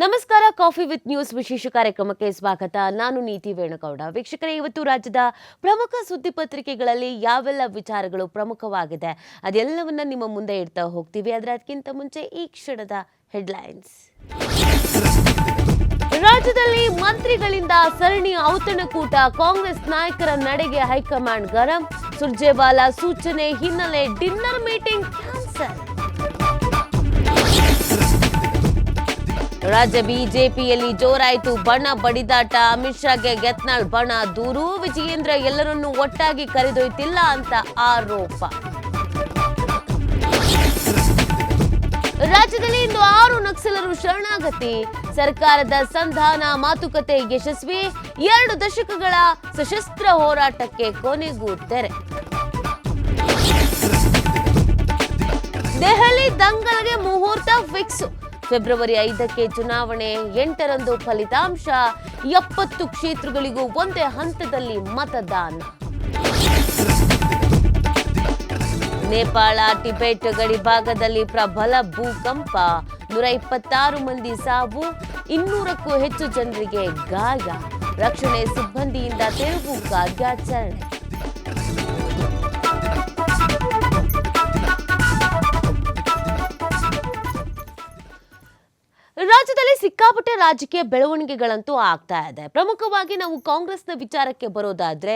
ನಮಸ್ಕಾರ. Coffee with news ವಿಶೇಷ ಕಾರ್ಯಕ್ರಮಕ್ಕೆ ಸ್ವಾಗತ. ನಾನು ನೀತಿ ವೇಣುಗೌಡ. ವೀಕ್ಷಕರೇ, ಇವತ್ತು ರಾಜ್ಯದ ಪ್ರಮುಖ ಸುದ್ದಿ ಪತ್ರಿಕೆಗಳಲ್ಲಿ ಯಾವೆಲ್ಲ ವಿಚಾರಗಳು ಪ್ರಮುಖವಾಗಿದೆ ಅದೆಲ್ಲವನ್ನ ನಿಮ್ಮ ಮುಂದೆ ಇಡ್ತಾ ಹೋಗ್ತೀವಿ. ಅದಕ್ಕಿಂತ ಮುಂಚೆ ಈ ಕ್ಷಣದ ಹೆಡ್ಲೈನ್ಸ್. ರಾಜ್ಯದಲ್ಲಿ ಮಂತ್ರಿಗಳಿಂದ ಸರಣಿ ಔತಣಕೂಟ, ಕಾಂಗ್ರೆಸ್ ನಾಯಕರ ನಡೆಗೆ ಹೈಕಮಾಂಡ್ ಗರಂ. ಸುರ್ಜೇವಾಲಾ ಸೂಚನೆ ಹಿನ್ನೆಲೆ ಡಿನ್ನರ್ ಮೀಟಿಂಗ್ ಕ್ಯಾನ್ಸಲ್. ರಾಜ್ಯ ಬಿಜೆಪಿಯಲ್ಲಿ ಜೋರಾಯಿತು ಬಣ ಬಡಿದಾಟ. ಅಮಿತ್ ಶಾಗೆ ಯತ್ನಾಳ್ ಬಣ ದೂರು. ವಿಜಯೇಂದ್ರ ಎಲ್ಲರನ್ನೂ ಒಟ್ಟಾಗಿ ಕರೆದೊಯ್ತಿಲ್ಲ ಅಂತ ಆರೋಪ. ರಾಜ್ಯದಲ್ಲಿ ಇಂದು 6 ನಕ್ಸಲರು ಶರಣಾಗತಿ. ಸರ್ಕಾರದ ಸಂಧಾನ ಮಾತುಕತೆ ಯಶಸ್ವಿ. 2 ದಶಕಗಳ ಸಶಸ್ತ್ರ ಹೋರಾಟಕ್ಕೆ ಕೊನೆಗೂ ತೆರೆ. ದೆಹಲಿ ದಂಗಲ್ಗೆ ಮುಹೂರ್ತ ಫಿಕ್ಸ್. ಫೆಬ್ರವರಿ 5ಕ್ಕೆ ಚುನಾವಣೆ, 8ರಂದು ಫಲಿತಾಂಶ. 70 ಕ್ಷೇತ್ರಗಳಿಗೂ ಒಂದೇ ಹಂತದಲ್ಲಿ ಮತದಾನ. ನೇಪಾಳ ಟಿಬೆಟ್ ಗಡಿ ಭಾಗದಲ್ಲಿ ಪ್ರಬಲ ಭೂಕಂಪ. 126 ಮಂದಿ ಸಾವು, 200ಕ್ಕೂ ಹೆಚ್ಚು ಜನರಿಗೆ ಗಾಯ. ರಕ್ಷಣೆ ಸಿಬ್ಬಂದಿಯಿಂದ ತೆರವು ಕಾರ್ಯಾಚರಣೆ. ರಾಜ್ಯದಲ್ಲಿ ಸಿಕ್ಕಾಪಟ್ಟೆ ರಾಜಕೀಯ ಬೆಳವಣಿಗೆಗಳಂತೂ ಆಗ್ತಾ ಇದೆ. ಪ್ರಮುಖವಾಗಿ ನಾವು ಕಾಂಗ್ರೆಸ್ನ ವಿಚಾರಕ್ಕೆ ಬರೋದಾದ್ರೆ,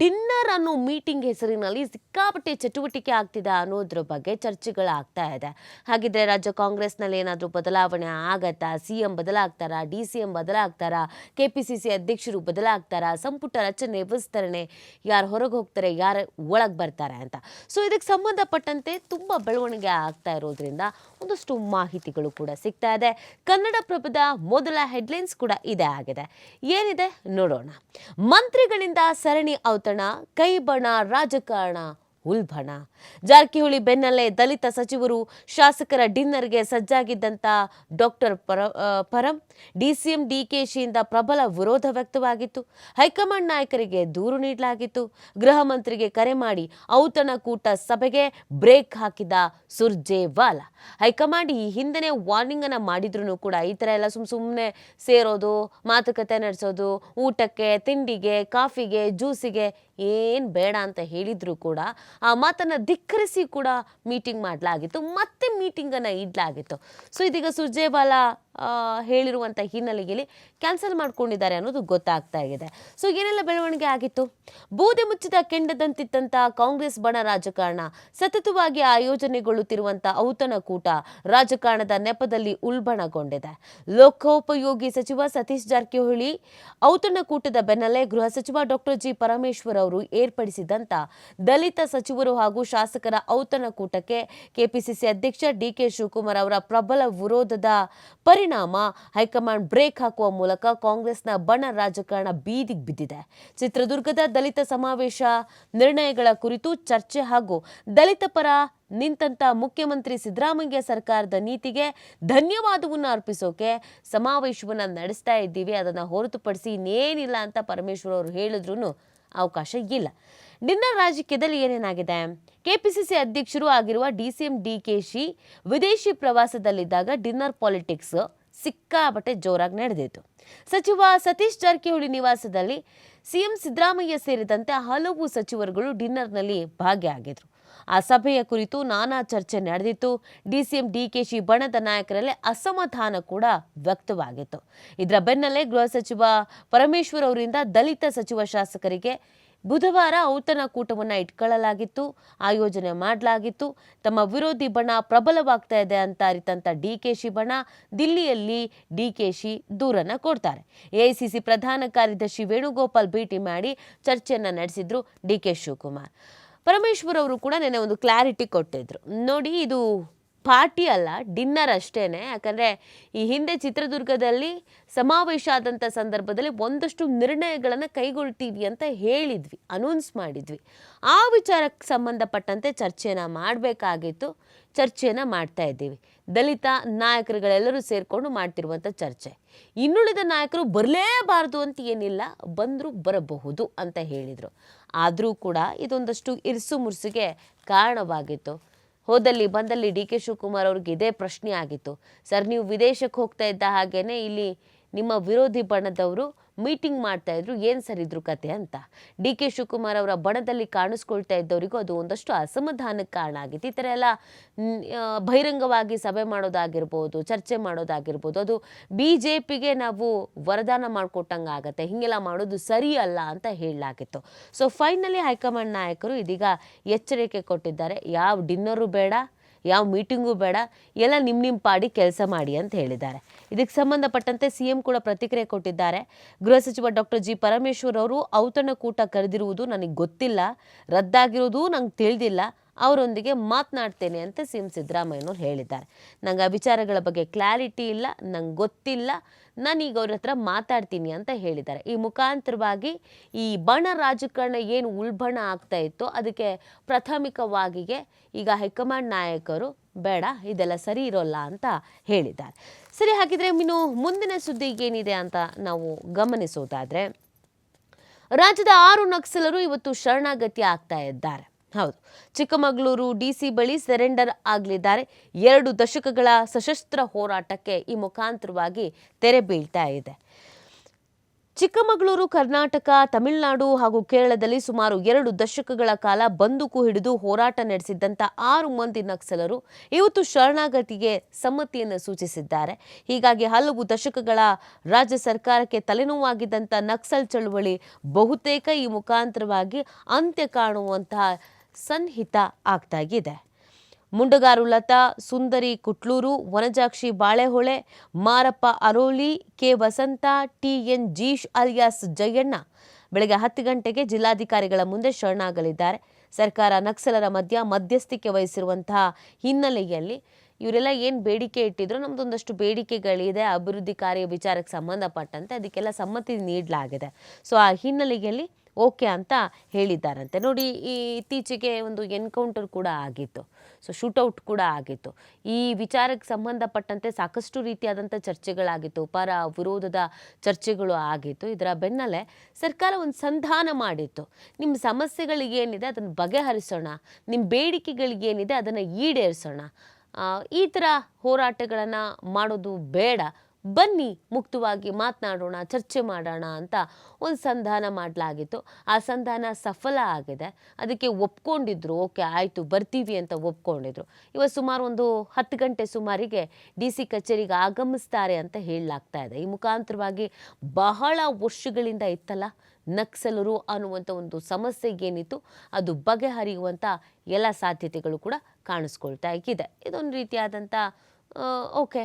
ಡಿನ್ನರ್ ಅನ್ನೋ ಮೀಟಿಂಗ್ ಹೆಸರಿನಲ್ಲಿ ಸಿಕ್ಕಾಪಟ್ಟೆ ಚಟುವಟಿಕೆ ಆಗ್ತಿದೆ ಅನ್ನೋದ್ರ ಬಗ್ಗೆ ಚರ್ಚೆಗಳಾಗ್ತಾ ಇದೆ. ಹಾಗಿದ್ರೆ ರಾಜ್ಯ ಕಾಂಗ್ರೆಸ್ನಲ್ಲಿ ಏನಾದರೂ ಬದಲಾವಣೆ ಆಗತ್ತಾ? ಸಿಎಂ ಬದಲಾಗ್ತಾರಾ? DCM ಬದಲಾಗ್ತಾರಾ? KPCC ಅಧ್ಯಕ್ಷರು ಬದಲಾಗ್ತಾರಾ? ಸಂಪುಟ ರಚನೆ ವಿಸ್ತರಣೆ, ಯಾರು ಹೊರಗೆ ಹೋಗ್ತಾರೆ, ಯಾರು ಒಳಗೆ ಬರ್ತಾರೆ ಅಂತ. ಸೊ ಇದಕ್ಕೆ ಸಂಬಂಧಪಟ್ಟಂತೆ ತುಂಬಾ ಬೆಳವಣಿಗೆ ಆಗ್ತಾ ಇರೋದ್ರಿಂದ ಒಂದಷ್ಟು ಮಾಹಿತಿಗಳು ಕೂಡ ಸಿಗ್ತಾ ಇದೆ. ಕನ್ನಡಪ್ರಭದ ಮೊದಲ ಹೆಡ್ಲೈನ್ಸ್ ಕೂಡ ಇದೇ ಆಗಿದೆ. ಏನಿದೆ ನೋಡೋಣ. ಮಂತ್ರಿಗಳಿಂದ ಸರಣಿ ಔತಣ, ಕೈಬಣ ರಾಜಕಾರಣ ಉಲ್ಬಣ. ಜಾರಕಿಹೊಳಿ ಬೆನ್ನಲ್ಲೇ ದಲಿತ ಸಚಿವರು ಶಾಸಕರ ಡಿನ್ನರ್ಗೆ ಸಜ್ಜಾಗಿದ್ದಂತ ಡಾಕ್ಟರ್ ಪರಂ DCM DKಶಿಯಿಂದ ಪ್ರಬಲ ವಿರೋಧ ವ್ಯಕ್ತವಾಗಿತ್ತು. ಹೈಕಮಾಂಡ್ ನಾಯಕರಿಗೆ ದೂರು ನೀಡಲಾಗಿತ್ತು. ಗೃಹ ಮಂತ್ರಿಗೆ ಕರೆ ಮಾಡಿ ಔತಣಕೂಟ ಸಭೆಗೆ ಬ್ರೇಕ್ ಹಾಕಿದ ಸುರ್ಜೇವಾಲಾ. ಹೈಕಮಾಂಡ್ ಈ ಹಿಂದೆನೇ ವಾರ್ನಿಂಗ್ ಅನ್ನ ಮಾಡಿದ್ರು ಕೂಡ ಈ ತರ ಎಲ್ಲ ಸುಮ್ಮನೆ ಸೇರೋದು, ಮಾತುಕತೆ ನಡೆಸೋದು, ಊಟಕ್ಕೆ, ತಿಂಡಿಗೆ, ಕಾಫಿಗೆ, ಜ್ಯೂಸಿಗೆ ಏನ್ ಬೇಡ ಅಂತ ಹೇಳಿದ್ರು ಕೂಡ ಆ ಮಾತನ್ನ ಧಿಕ್ಕರಿಸಿ ಕೂಡ ಮೀಟಿಂಗ್ ಮಾಡಲಾಗಿತ್ತು. ಮತ್ತೆ ಮೀಟಿಂಗ್ ಅನ್ನ ಇಡ್ಲಾಗಿತ್ತು. ಸೊ ಇದೀಗ ಸುರ್ಜೇವಾಲಾ ಹೇಳಿರುವಂಥ ಹಿನ್ನೆಲೆಯಲ್ಲಿ ಕ್ಯಾನ್ಸಲ್ ಮಾಡ್ಕೊಂಡಿದ್ದಾರೆ ಅನ್ನೋದು ಗೊತ್ತಾಗ್ತಾ ಇದೆ. ಸೊ ಏನೆಲ್ಲ ಬೆಳವಣಿಗೆ ಆಗಿತ್ತು? ಬೂದಿ ಮುಚ್ಚಿದ ಕೆಂಡದಂತಿತ್ತಂತ ಕಾಂಗ್ರೆಸ್ ಬಣ ರಾಜಕಾರಣ. ಸತತವಾಗಿ ಆಯೋಜನೆಗೊಳ್ಳುತ್ತಿರುವಂಥ ಔತಣಕೂಟ ರಾಜಕಾರಣದ ನೆಪದಲ್ಲಿ ಉಲ್ಬಣಗೊಂಡಿದೆ. ಲೋಕೋಪಯೋಗಿ ಸಚಿವ ಸತೀಶ್ ಜಾರಕಿಹೊಳಿ ಔತಣಕೂಟದ ಬೆನ್ನಲ್ಲೇ ಗೃಹ ಸಚಿವ ಡಾಕ್ಟರ್ G. ಪರಮೇಶ್ವರ್ ಅವರು ಏರ್ಪಡಿಸಿದಂಥ ದಲಿತ ಸಚಿವರು ಹಾಗೂ ಶಾಸಕರ ಔತಣಕೂಟಕ್ಕೆ KPCC ಅಧ್ಯಕ್ಷ DK ಶಿವಕುಮಾರ್ ಅವರ ಪ್ರಬಲ ವಿರೋಧದ ಪರಿಣಾಮ ಹೈಕಮಾಂಡ್ ಬ್ರೇಕ್ ಹಾಕುವ ಮೂಲಕ ಕಾಂಗ್ರೆಸ್ನ ಬಣ ರಾಜಕಾರಣ ಬೀದಿಗೆ ಬಿದ್ದಿದೆ. ಚಿತ್ರದುರ್ಗದ ದಲಿತ ಸಮಾವೇಶ ನಿರ್ಣಯಗಳ ಕುರಿತು ಚರ್ಚೆ ಹಾಗೂ ದಲಿತ ಪರ ನಿಂತಂತ ಮುಖ್ಯಮಂತ್ರಿ ಸಿದ್ದರಾಮಯ್ಯ ಸರ್ಕಾರದ ನೀತಿಗೆ ಧನ್ಯವಾದವನ್ನು ಅರ್ಪಿಸೋಕೆ ಸಮಾವೇಶವನ್ನ ನಡೆಸ್ತಾ ಇದ್ದೀವಿ, ಅದನ್ನ ಹೊರತುಪಡಿಸಿ ಇನ್ನೇನಿಲ್ಲ ಅಂತ ಪರಮೇಶ್ವರ್ ಅವರು ಹೇಳಿದ್ರು ಅವಕಾಶ ಇಲ್ಲ. ಡಿನ್ನರ್ ರಾಜಕೀಯದಲ್ಲಿ ಏನೇನಾಗಿದೆ? KPCC ಅಧ್ಯಕ್ಷರು ಆಗಿರುವ DCM DKಶಿ ವಿದೇಶಿ ಪ್ರವಾಸದಲ್ಲಿದ್ದಾಗ ಡಿನ್ನರ್ ಪಾಲಿಟಿಕ್ಸ್ ಸಿಕ್ಕಾಪಟ್ಟೆ ಜೋರಾಗಿ ನಡೆದಿತ್ತು. ಸಚಿವ ಸತೀಶ್ ಜಾರಕಿಹೊಳಿ ನಿವಾಸದಲ್ಲಿ CM ಸಿದ್ದರಾಮಯ್ಯ ಸೇರಿದಂತೆ ಹಲವು ಸಚಿವರುಗಳು ಡಿನ್ನರ್ನಲ್ಲಿ ಭಾಗಿಯಾಗಿದ್ರು. ಆ ಸಭೆಯ ಕುರಿತು ನಾನಾ ಚರ್ಚೆ ನಡೆದಿತ್ತು. DCM DKಶಿ ಬಣದ ನಾಯಕರಲ್ಲಿ ಅಸಮಾಧಾನ ಕೂಡ ವ್ಯಕ್ತವಾಗಿತ್ತು. ಇದರ ಬೆನ್ನಲ್ಲೇ ಗೃಹ ಸಚಿವ ಪರಮೇಶ್ವರ್ ಅವರಿಂದ ದಲಿತ ಸಚಿವ ಶಾಸಕರಿಗೆ ಬುಧವಾರ ಔತಣಕೂಟವನ್ನು ಇಟ್ಕೊಳ್ಳಲಾಗಿತ್ತು, ಆಯೋಜನೆ ಮಾಡಲಾಗಿತ್ತು. ತಮ್ಮ ವಿರೋಧಿ ಬಣ ಪ್ರಬಲವಾಗ್ತಾ ಇದೆ ಅಂತ ಅರಿತಂತ DKಶಿ ಬಣ ದಿಲ್ಲಿಯಲ್ಲಿ DKಶಿ ದೂರನ್ನ ಕೊಡ್ತಾರೆ. AICC ಪ್ರಧಾನ ಕಾರ್ಯದರ್ಶಿ ವೇಣುಗೋಪಾಲ್ ಭೇಟಿ ಮಾಡಿ ಚರ್ಚೆಯನ್ನ ನಡೆಸಿದ್ರು DK ಶಿವಕುಮಾರ್. ಪರಮೇಶ್ವರ್ ಅವರು ಕೂಡ ನೆನ್ನೆ ಒಂದು ಕ್ಲಾರಿಟಿ ಕೊಟ್ಟಿದ್ರು. ನೋಡಿ, ಇದು ಪಾರ್ಟಿ ಅಲ್ಲ, ಡಿನ್ನರ್ ಅಷ್ಟೇನೆ. ಯಾಕಂದರೆ ಈ ಹಿಂದೆ ಚಿತ್ರದುರ್ಗದಲ್ಲಿ ಸಮಾವೇಶ ಆದಂಥ ಸಂದರ್ಭದಲ್ಲಿ ಒಂದಷ್ಟು ನಿರ್ಣಯಗಳನ್ನು ಕೈಗೊಳ್ತೀವಿ ಅಂತ ಹೇಳಿದ್ವಿ, ಅನೌನ್ಸ್ ಮಾಡಿದ್ವಿ. ಆ ವಿಚಾರಕ್ಕೆ ಸಂಬಂಧಪಟ್ಟಂತೆ ಚರ್ಚೆನ ಮಾಡಬೇಕಾಗಿತ್ತು. ಚರ್ಚೆಯನ್ನು ಮಾಡ್ತಾ ಇದ್ದೀವಿ. ದಲಿತ ನಾಯಕರುಗಳೆಲ್ಲರೂ ಸೇರಿಕೊಂಡು ಮಾಡ್ತಿರುವಂಥ ಚರ್ಚೆ. ಇನ್ನುಳಿದ ನಾಯಕರು ಬರಲೇಬಾರದು ಅಂತ ಏನಿಲ್ಲ, ಬಂದರೂ ಬರಬಹುದು ಅಂತ ಹೇಳಿದರು. ಆದರೂ ಕೂಡ ಇದೊಂದಷ್ಟು ಇರ್ಸು ಮುರ್ಸಿಗೆ ಕಾರಣವಾಗಿತ್ತು. ಹೋದಲ್ಲಿ ಬಂದಲ್ಲಿ ಡಿ ಕೆ ಶಿವಕುಮಾರ್ ಅವ್ರಿಗೆ ಇದೇ ಪ್ರಶ್ನೆ ಆಗಿತ್ತು. ಸರ್, ನೀವು ವಿದೇಶಕ್ಕೆ ಹೋಗ್ತಾ ಇದ್ದ ಹಾಗೇನೆ ಇಲ್ಲಿ ನಿಮ್ಮ ವಿರೋಧಿ ಬಣದವರು ಮೀಟಿಂಗ್ ಮಾಡ್ತಾ ಇದ್ರು, ಏನು ಸರ್ ಇದ್ರ ಕತೆ ಅಂತ. ಡಿ ಕೆ ಶಿವಕುಮಾರ್ ಅವರ ಬಣದಲ್ಲಿ ಕಾಣಿಸ್ಕೊಳ್ತಾ ಇದ್ದವರಿಗೂ ಅದು ಒಂದಷ್ಟು ಅಸಮಾಧಾನಕ್ಕೆ ಕಾರಣ ಆಗಿತ್ತು. ಈ ಥರ ಎಲ್ಲ ಬಹಿರಂಗವಾಗಿ ಸಭೆ ಮಾಡೋದಾಗಿರ್ಬೋದು, ಚರ್ಚೆ ಮಾಡೋದಾಗಿರ್ಬೋದು, ಅದು BJPಗೆ ನಾವು ವರದಾನ ಮಾಡಿಕೊಟ್ಟಂಗೆ ಆಗತ್ತೆ, ಹೀಗೆಲ್ಲ ಮಾಡೋದು ಸರಿ ಅಲ್ಲ ಅಂತ ಹೇಳಲಾಗಿತ್ತು. ಸೊ ಫೈನಲಿ ಹೈಕಮಾಂಡ್ ನಾಯಕರು ಇದೀಗ ಎಚ್ಚರಿಕೆ ಕೊಟ್ಟಿದ್ದಾರೆ. ಯಾವ ಡಿನ್ನರು ಬೇಡ, ಯಾವ ಮೀಟಿಂಗು ಬೇಡ, ಎಲ್ಲ ನಿಮ್ಮ ಪಾಡಿ ಕೆಲಸ ಮಾಡಿ ಅಂತ ಹೇಳಿದ್ದಾರೆ. ಇದಕ್ಕೆ ಸಂಬಂಧಪಟ್ಟಂತೆ CM ಕೂಡ ಪ್ರತಿಕ್ರಿಯೆ ಕೊಟ್ಟಿದ್ದಾರೆ. ಗೃಹ ಸಚಿವ ಡಾಕ್ಟರ್ G. ಪರಮೇಶ್ವರ್ ಅವರು ಔತಣಕೂಟ ಕರೆದಿರುವುದು ನನಗೆ ಗೊತ್ತಿಲ್ಲ, ರದ್ದಾಗಿರೋದು ನಂಗೆ ತಿಳಿದಿಲ್ಲ, ಅವರೊಂದಿಗೆ ಮಾತನಾಡ್ತೇನೆ ಅಂತ CM ಸಿದ್ದರಾಮಯ್ಯನವರು ಹೇಳಿದ್ದಾರೆ. ನಂಗೆ ಆ ವಿಚಾರಗಳ ಬಗ್ಗೆ ಕ್ಲಾರಿಟಿ ಇಲ್ಲ, ನಂಗೆ ಗೊತ್ತಿಲ್ಲ, ನಾನೀಗ ಅವ್ರ ಹತ್ರ ಮಾತಾಡ್ತೀನಿ ಅಂತ ಹೇಳಿದ್ದಾರೆ. ಈ ಮುಖಾಂತರವಾಗಿ ಈ ಬಣ ರಾಜಕಾರಣ ಏನು ಉಲ್ಬಣ ಆಗ್ತಾ ಇತ್ತು ಅದಕ್ಕೆ ಪ್ರಾಥಮಿಕವಾಗಿಗೆ ಈಗ ಹೈಕಮಾಂಡ್ ನಾಯಕರು ಬೇಡ, ಇದೆಲ್ಲ ಸರಿ ಇರೋಲ್ಲ ಅಂತ ಹೇಳಿದ್ದಾರೆ. ಸರಿ, ಹಾಗಿದ್ರೆ ಇನ್ನು ಮುಂದಿನ ಸುದ್ದಿ ಏನಿದೆ ಅಂತ ನಾವು ಗಮನಿಸೋದಾದ್ರೆ, ರಾಜ್ಯದ 6 ನಕ್ಸಲರು ಇವತ್ತು ಶರಣಾಗತಿ ಆಗ್ತಾ ಇದ್ದಾರೆ. ಹೌದು, ಚಿಕ್ಕಮಗಳೂರು DC ಬಳಿ ಸರೆಂಡರ್ ಆಗಲಿದ್ದಾರೆ. 2 ದಶಕಗಳ ಸಶಸ್ತ್ರ ಹೋರಾಟಕ್ಕೆ ಈ ಮುಖಾಂತರವಾಗಿ ತೆರೆ ಬೀಳ್ತಾ ಇದೆ. ಚಿಕ್ಕಮಗಳೂರು, ಕರ್ನಾಟಕ, ತಮಿಳುನಾಡು ಹಾಗೂ ಕೇರಳದಲ್ಲಿ ಸುಮಾರು 2 ದಶಕಗಳ ಕಾಲ ಬಂದೂಕು ಹಿಡಿದು ಹೋರಾಟ ನಡೆಸಿದ್ದಂಥ 6 ಮಂದಿ ನಕ್ಸಲರು ಇವತ್ತು ಶರಣಾಗತಿಗೆ ಸಮ್ಮತಿಯನ್ನು ಸೂಚಿಸಿದ್ದಾರೆ. ಹೀಗಾಗಿ ಹಲವು ದಶಕಗಳ ರಾಜ್ಯ ಸರ್ಕಾರಕ್ಕೆ ತಲೆನೋವಾಗಿದ್ದಂಥ ನಕ್ಸಲ್ ಚಳುವಳಿ ಬಹುತೇಕ ಈ ಮುಖಾಂತರವಾಗಿ ಅಂತ್ಯ ಕಾಣುವಂತಹ ಸನ್ನಿಹಿತ ಆಗ್ತಾಗಿದೆ. ಮುಂಡಗಾರು ಲತಾ, ಸುಂದರಿ ಕುಟ್ಲೂರು, ವನಜಾಕ್ಷಿ ಬಾಳೆಹೊಳೆ, ಮಾರಪ್ಪ ಅರೋಳಿ, ಕೆ ವಸಂತ, TN ಜೀಶ್ ಅಲಿಯಾಸ್ ಜಯಣ್ಣ ಬೆಳಗ್ಗೆ 10 ಗಂಟೆಗೆ ಜಿಲ್ಲಾಧಿಕಾರಿಗಳ ಮುಂದೆ ಶರಣಾಗಲಿದ್ದಾರೆ. ಸರ್ಕಾರ ನಕ್ಸಲರ ಮಧ್ಯಸ್ಥಿಕೆ ವಹಿಸಿರುವಂತಹ ಹಿನ್ನೆಲೆಯಲ್ಲಿ ಇವರೆಲ್ಲ ಏನು ಬೇಡಿಕೆ ಇಟ್ಟಿದ್ರು, ನಮ್ದೊಂದಷ್ಟು ಬೇಡಿಕೆಗಳಿದೆ ಅಭಿವೃದ್ಧಿ ಕಾರ್ಯ ವಿಚಾರಕ್ಕೆ ಸಂಬಂಧಪಟ್ಟಂತೆ, ಅದಕ್ಕೆಲ್ಲ ಸಮ್ಮತಿ ನೀಡಲಾಗಿದೆ. ಸೊ ಆ ಹಿನ್ನೆಲೆಯಲ್ಲಿ ಓಕೆ ಅಂತ ಹೇಳಿದ್ದಾರಂತೆ. ನೋಡಿ, ಈ ಇತ್ತೀಚೆಗೆ ಒಂದು ಎನ್ಕೌಂಟರ್ ಕೂಡ ಆಗಿತ್ತು, ಸೊ ಶೂಟೌಟ್ ಕೂಡ ಆಗಿತ್ತು. ಈ ವಿಚಾರಕ್ಕೆ ಸಂಬಂಧಪಟ್ಟಂತೆ ಸಾಕಷ್ಟು ರೀತಿಯಾದಂಥ ಚರ್ಚೆಗಳಾಗಿತ್ತು, ಪರ ವಿರೋಧದ ಚರ್ಚೆಗಳು ಆಗಿತ್ತು. ಇದರ ಬೆನ್ನಲ್ಲೇ ಸರ್ಕಾರ ಒಂದು ಸಂಧಾನ ಮಾಡಿತ್ತು. ನಿಮ್ಮ ಸಮಸ್ಯೆಗಳಿಗೇನಿದೆ ಅದನ್ನು ಬಗೆಹರಿಸೋಣ, ನಿಮ್ಮ ಬೇಡಿಕೆಗಳಿಗೇನಿದೆ ಅದನ್ನು ಈಡೇರಿಸೋಣ, ಈ ಥರ ಹೋರಾಟಗಳನ್ನು ಮಾಡೋದು ಬೇಡ, ಬನ್ನಿ ಮುಕ್ತವಾಗಿ ಮಾತನಾಡೋಣ, ಚರ್ಚೆ ಮಾಡೋಣ ಅಂತ ಒಂದು ಸಂಧಾನ ಮಾಡಲಾಗಿತ್ತು. ಆ ಸಂಧಾನ ಸಫಲ ಆಗಿದೆ. ಅದಕ್ಕೆ ಒಪ್ಕೊಂಡಿದ್ರು, ಓಕೆ ಆಯಿತು ಬರ್ತೀವಿ ಅಂತ ಒಪ್ಕೊಂಡಿದ್ರು. ಇವತ್ತು ಸುಮಾರು ಒಂದು 10 ಗಂಟೆ ಸುಮಾರಿಗೆ DC ಕಚೇರಿಗೆ ಆಗಮಿಸ್ತಾರೆ ಅಂತ ಹೇಳಲಾಗ್ತಾ ಇದೆ. ಈ ಮುಖಾಂತರವಾಗಿ ಬಹಳ ವರ್ಷಗಳಿಂದ ಇತ್ತಲ್ಲ ನಕ್ಸಲರು ಅನ್ನುವಂಥ ಒಂದು ಸಮಸ್ಯೆ ಏನಿತ್ತು ಅದು ಬಗೆಹರಿಯುವಂಥ ಎಲ್ಲ ಸಾಧ್ಯತೆಗಳು ಕೂಡ ಕಾಣಿಸ್ಕೊಳ್ತಾ ಇದೆ. ಇದೊಂದು ರೀತಿಯಾದಂಥ ಓಕೆ,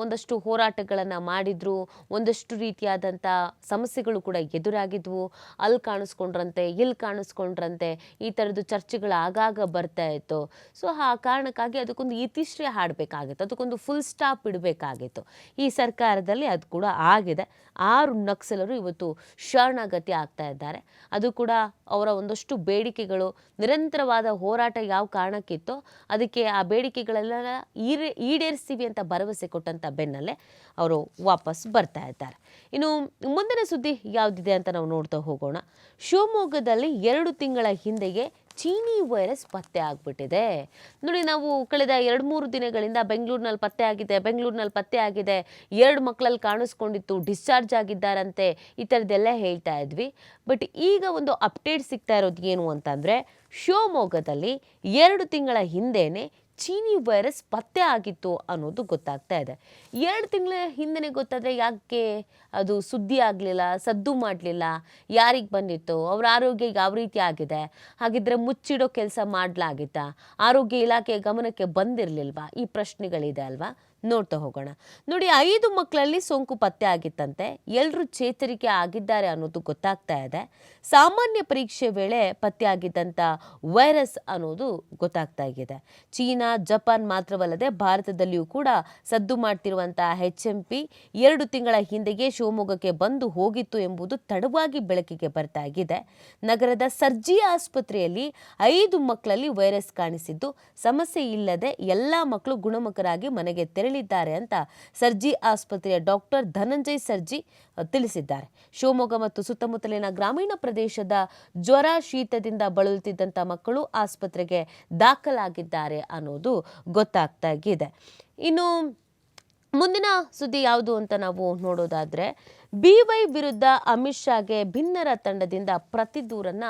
ಒಂದಷ್ಟು ಹೋರಾಟಗಳನ್ನು ಮಾಡಿದ್ರು, ಒಂದಷ್ಟು ರೀತಿಯಾದಂಥ ಸಮಸ್ಯೆಗಳು ಕೂಡ ಎದುರಾಗಿದ್ವು. ಅಲ್ಲಿ ಕಾಣಿಸ್ಕೊಂಡ್ರಂತೆ, ಇಲ್ಲಿ ಕಾಣಿಸ್ಕೊಂಡ್ರಂತೆ, ಈ ಥರದ್ದು ಚರ್ಚೆಗಳು ಆಗಾಗ ಬರ್ತಾ ಇತ್ತು. ಸೊ ಆ ಕಾರಣಕ್ಕಾಗಿ ಅದಕ್ಕೊಂದು ಇತಿಶ್ರೀ ಹಾಡಬೇಕಾಗಿತ್ತು, ಅದಕ್ಕೊಂದು ಫುಲ್ ಸ್ಟಾಪ್ ಇಡಬೇಕಾಗಿತ್ತು. ಈ ಸರ್ಕಾರದಲ್ಲಿ ಅದು ಕೂಡ ಆಗಿದೆ. 6 ನಕ್ಸಲರು ಇವತ್ತು ಶರಣಾಗತಿ ಆಗ್ತಾ ಇದ್ದಾರೆ. ಅದು ಕೂಡ ಅವರ ಒಂದಷ್ಟು ಬೇಡಿಕೆಗಳು, ನಿರಂತರವಾದ ಹೋರಾಟ ಯಾವ ಕಾರಣಕ್ಕಿತ್ತೋ ಅದಕ್ಕೆ ಆ ಬೇಡಿಕೆಗಳೆಲ್ಲ ಈಡೇರಿಸ್ತೀವಿ ಅಂತ ಭರವಸೆ ಕೊಟ್ಟಂಥ ಬೆನ್ನಲ್ಲೇ ಅವರು ವಾಪಸ್ ಬರ್ತಾ ಇದ್ದಾರೆ. ಇನ್ನು ಮುಂದಿನ ಸುದ್ದಿ ಯಾವುದಿದೆ ಅಂತ ನಾವು ನೋಡ್ತಾ ಹೋಗೋಣ. ಶಿವಮೊಗ್ಗದಲ್ಲಿ 2 ತಿಂಗಳ ಹಿಂದೆಯೇ ಚೀನಿ ವೈರಸ್ ಪತ್ತೆ ಆಗಿಬಿಟ್ಟಿದೆ. ನೋಡಿ, ನಾವು ಕಳೆದ 2-3 ದಿನಗಳಿಂದ ಬೆಂಗಳೂರಿನಲ್ಲಿ ಪತ್ತೆ ಆಗಿದೆ, 2 ಮಕ್ಕಳಲ್ಲಿ ಕಾಣಿಸ್ಕೊಂಡಿತ್ತು, ಡಿಸ್ಚಾರ್ಜ್ ಆಗಿದ್ದಾರಂತೆ, ಈ ಥರದ್ದೆಲ್ಲ ಹೇಳ್ತಾ ಇದ್ವಿ. ಬಟ್ ಈಗ ಒಂದು ಅಪ್ಡೇಟ್ ಸಿಗ್ತಾ ಇರೋದು ಏನು ಅಂತಂದರೆ, ಶಿವಮೊಗ್ಗದಲ್ಲಿ 2 ತಿಂಗಳ ಹಿಂದೆನೇ ಚೀನಿ ವೈರಸ್ ಪತ್ತೆ ಆಗಿತ್ತು ಅನ್ನೋದು ಗೊತ್ತಾಗ್ತಾ ಇದೆ. 2 ತಿಂಗಳ ಹಿಂದೆ ಗೊತ್ತಾದರೆ ಯಾಕೆ ಅದು ಸುದ್ದಿ ಆಗಲಿಲ್ಲ, ಸದ್ದು ಮಾಡಲಿಲ್ಲ, ಯಾರಿಗೆ ಬಂದಿತ್ತು, ಅವರ ಆರೋಗ್ಯ ಯಾವ ರೀತಿ ಆಗಿದೆ, ಹಾಗಿದ್ರೆ ಮುಚ್ಚಿಡೋ ಕೆಲಸ ಮಾಡಲಾಗಿತ್ತಾ, ಆರೋಗ್ಯ ಇಲಾಖೆಯ ಗಮನಕ್ಕೆ ಬಂದಿರಲಿಲ್ವಾ, ಈ ಪ್ರಶ್ನೆಗಳಿದೆ ಅಲ್ವಾ, ನೋಡ್ತಾ ಹೋಗೋಣ. ನೋಡಿ, 5 ಮಕ್ಕಳಲ್ಲಿ ಸೋಂಕು ಪತ್ತೆ ಆಗಿತ್ತಂತೆ, ಎಲ್ಲರೂ ಚೇತರಿಕೆ ಆಗಿದ್ದಾರೆ ಅನ್ನೋದು ಗೊತ್ತಾಗ್ತಾ ಇದೆ. ಸಾಮಾನ್ಯ ಪರೀಕ್ಷೆ ವೇಳೆ ಪತ್ತೆ ಆಗಿದ್ದಂಥ ವೈರಸ್ ಅನ್ನೋದು ಗೊತ್ತಾಗ್ತಾ ಇದೆ. ಚೀನಾ, ಜಪಾನ್ ಮಾತ್ರವಲ್ಲದೆ ಭಾರತದಲ್ಲಿಯೂ ಕೂಡ ಸದ್ದು ಮಾಡ್ತಿರುವಂತಹ HMP 2 ತಿಂಗಳ ಹಿಂದೆಯೇ ಶಿವಮೊಗ್ಗಕ್ಕೆ ಬಂದು ಹೋಗಿತ್ತು ಎಂಬುದು ತಡವಾಗಿ ಬೆಳಕಿಗೆ ಬರ್ತಾ ಇದೆ. ನಗರದ ಸರ್ಜಿ ಆಸ್ಪತ್ರೆಯಲ್ಲಿ 5 ಮಕ್ಕಳಲ್ಲಿ ವೈರಸ್ ಕಾಣಿಸಿದ್ದು, ಸಮಸ್ಯೆ ಇಲ್ಲದೆ ಎಲ್ಲ ಮಕ್ಕಳು ಗುಣಮುಖರಾಗಿ ಮನೆಗೆ ತೆರಳಿ ಹೇಳಿದ್ದಾರೆ ಅಂತ ಸರ್ಜಿ ಆಸ್ಪತ್ರೆಯ ಡಾಕ್ಟರ್ ಧನಂಜಯ್ ಸರ್ಜಿ ತಿಳಿಸಿದ್ದಾರೆ. ಶಿವಮೊಗ್ಗ ಮತ್ತು ಸುತ್ತಮುತ್ತಲಿನ ಗ್ರಾಮೀಣ ಪ್ರದೇಶದ ಜ್ವರ ಶೀತದಿಂದ ಬಳಲುತ್ತಿದ್ದಂಥ ಮಕ್ಕಳು ಆಸ್ಪತ್ರೆಗೆ ದಾಖಲಾಗಿದ್ದಾರೆ ಅನ್ನೋದು ಗೊತ್ತಾಗ್ತಾಗಿದೆ. ಇನ್ನು ಮುಂದಿನ ಸುದ್ದಿ ಯಾವುದು ಅಂತ ನಾವು ನೋಡೋದಾದ್ರೆ, BY ವಿರುದ್ಧ ಅಮಿತ್ ಶಾಗೆ ಭಿನ್ನರ ತಂಡದಿಂದ ಪ್ರತಿದೂರನ್ನ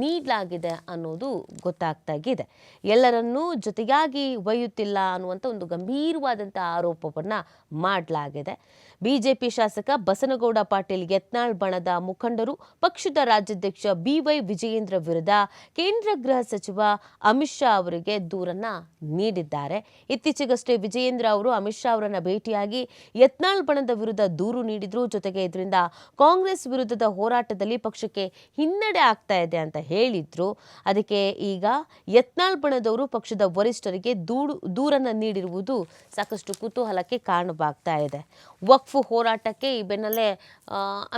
ನೀಡಲಾಗಿದೆ ಅನ್ನೋದು ಗೊತ್ತಾಗ್ತಾಗಿದೆ. ಎಲ್ಲರನ್ನೂ ಜೊತೆಯಾಗಿ ಒಯ್ಯುತ್ತಿಲ್ಲ ಅನ್ನುವಂಥ ಒಂದು ಗಂಭೀರವಾದಂಥ ಆರೋಪವನ್ನ ಮಾಡಲಾಗಿದೆ. ಬಿಜೆಪಿ ಶಾಸಕ ಬಸನಗೌಡ ಪಾಟೀಲ್ ಯತ್ನಾಳ್ ಬಣದ ಮುಖಂಡರು ಪಕ್ಷದ ರಾಜ್ಯಾಧ್ಯಕ್ಷ BY ವಿಜಯೇಂದ್ರ ವಿರುದ್ಧ ಕೇಂದ್ರ ಗೃಹ ಸಚಿವ ಅಮಿತ್ ಶಾ ಅವರಿಗೆ ದೂರನ್ನ ನೀಡಿದ್ದಾರೆ. ಇತ್ತೀಚೆಗಷ್ಟೇ ವಿಜಯೇಂದ್ರ ಅವರು ಅಮಿತ್ ಶಾ ಅವರನ್ನ ಭೇಟಿಯಾಗಿ ಯತ್ನಾಳ್ ಬಣದ ವಿರುದ್ಧ ದೂರು ನೀಡಿದ್ರು. ಜೊತೆಗೆ ಇದರಿಂದ ಕಾಂಗ್ರೆಸ್ ವಿರುದ್ಧದ ಹೋರಾಟದಲ್ಲಿ ಪಕ್ಷಕ್ಕೆ ಹಿನ್ನಡೆ ಆಗ್ತಾ ಇದೆ ಅಂತ ಹೇಳಿದ್ರು. ಅದಕ್ಕೆ ಈಗ ಯತ್ನಾಳ್ ಬಣದವರು ಪಕ್ಷದ ವರಿಷ್ಠರಿಗೆ ದೂರನ್ನ ನೀಡಿರುವುದು ಸಾಕಷ್ಟು ಕುತೂಹಲಕ್ಕೆ ಕಾರಣವಾಗ್ತಾ ಇದೆ. ವಕ್ಫ್ ಹೋರಾಟಕ್ಕೆ ಈ ಬೆನ್ನಲ್ಲೇ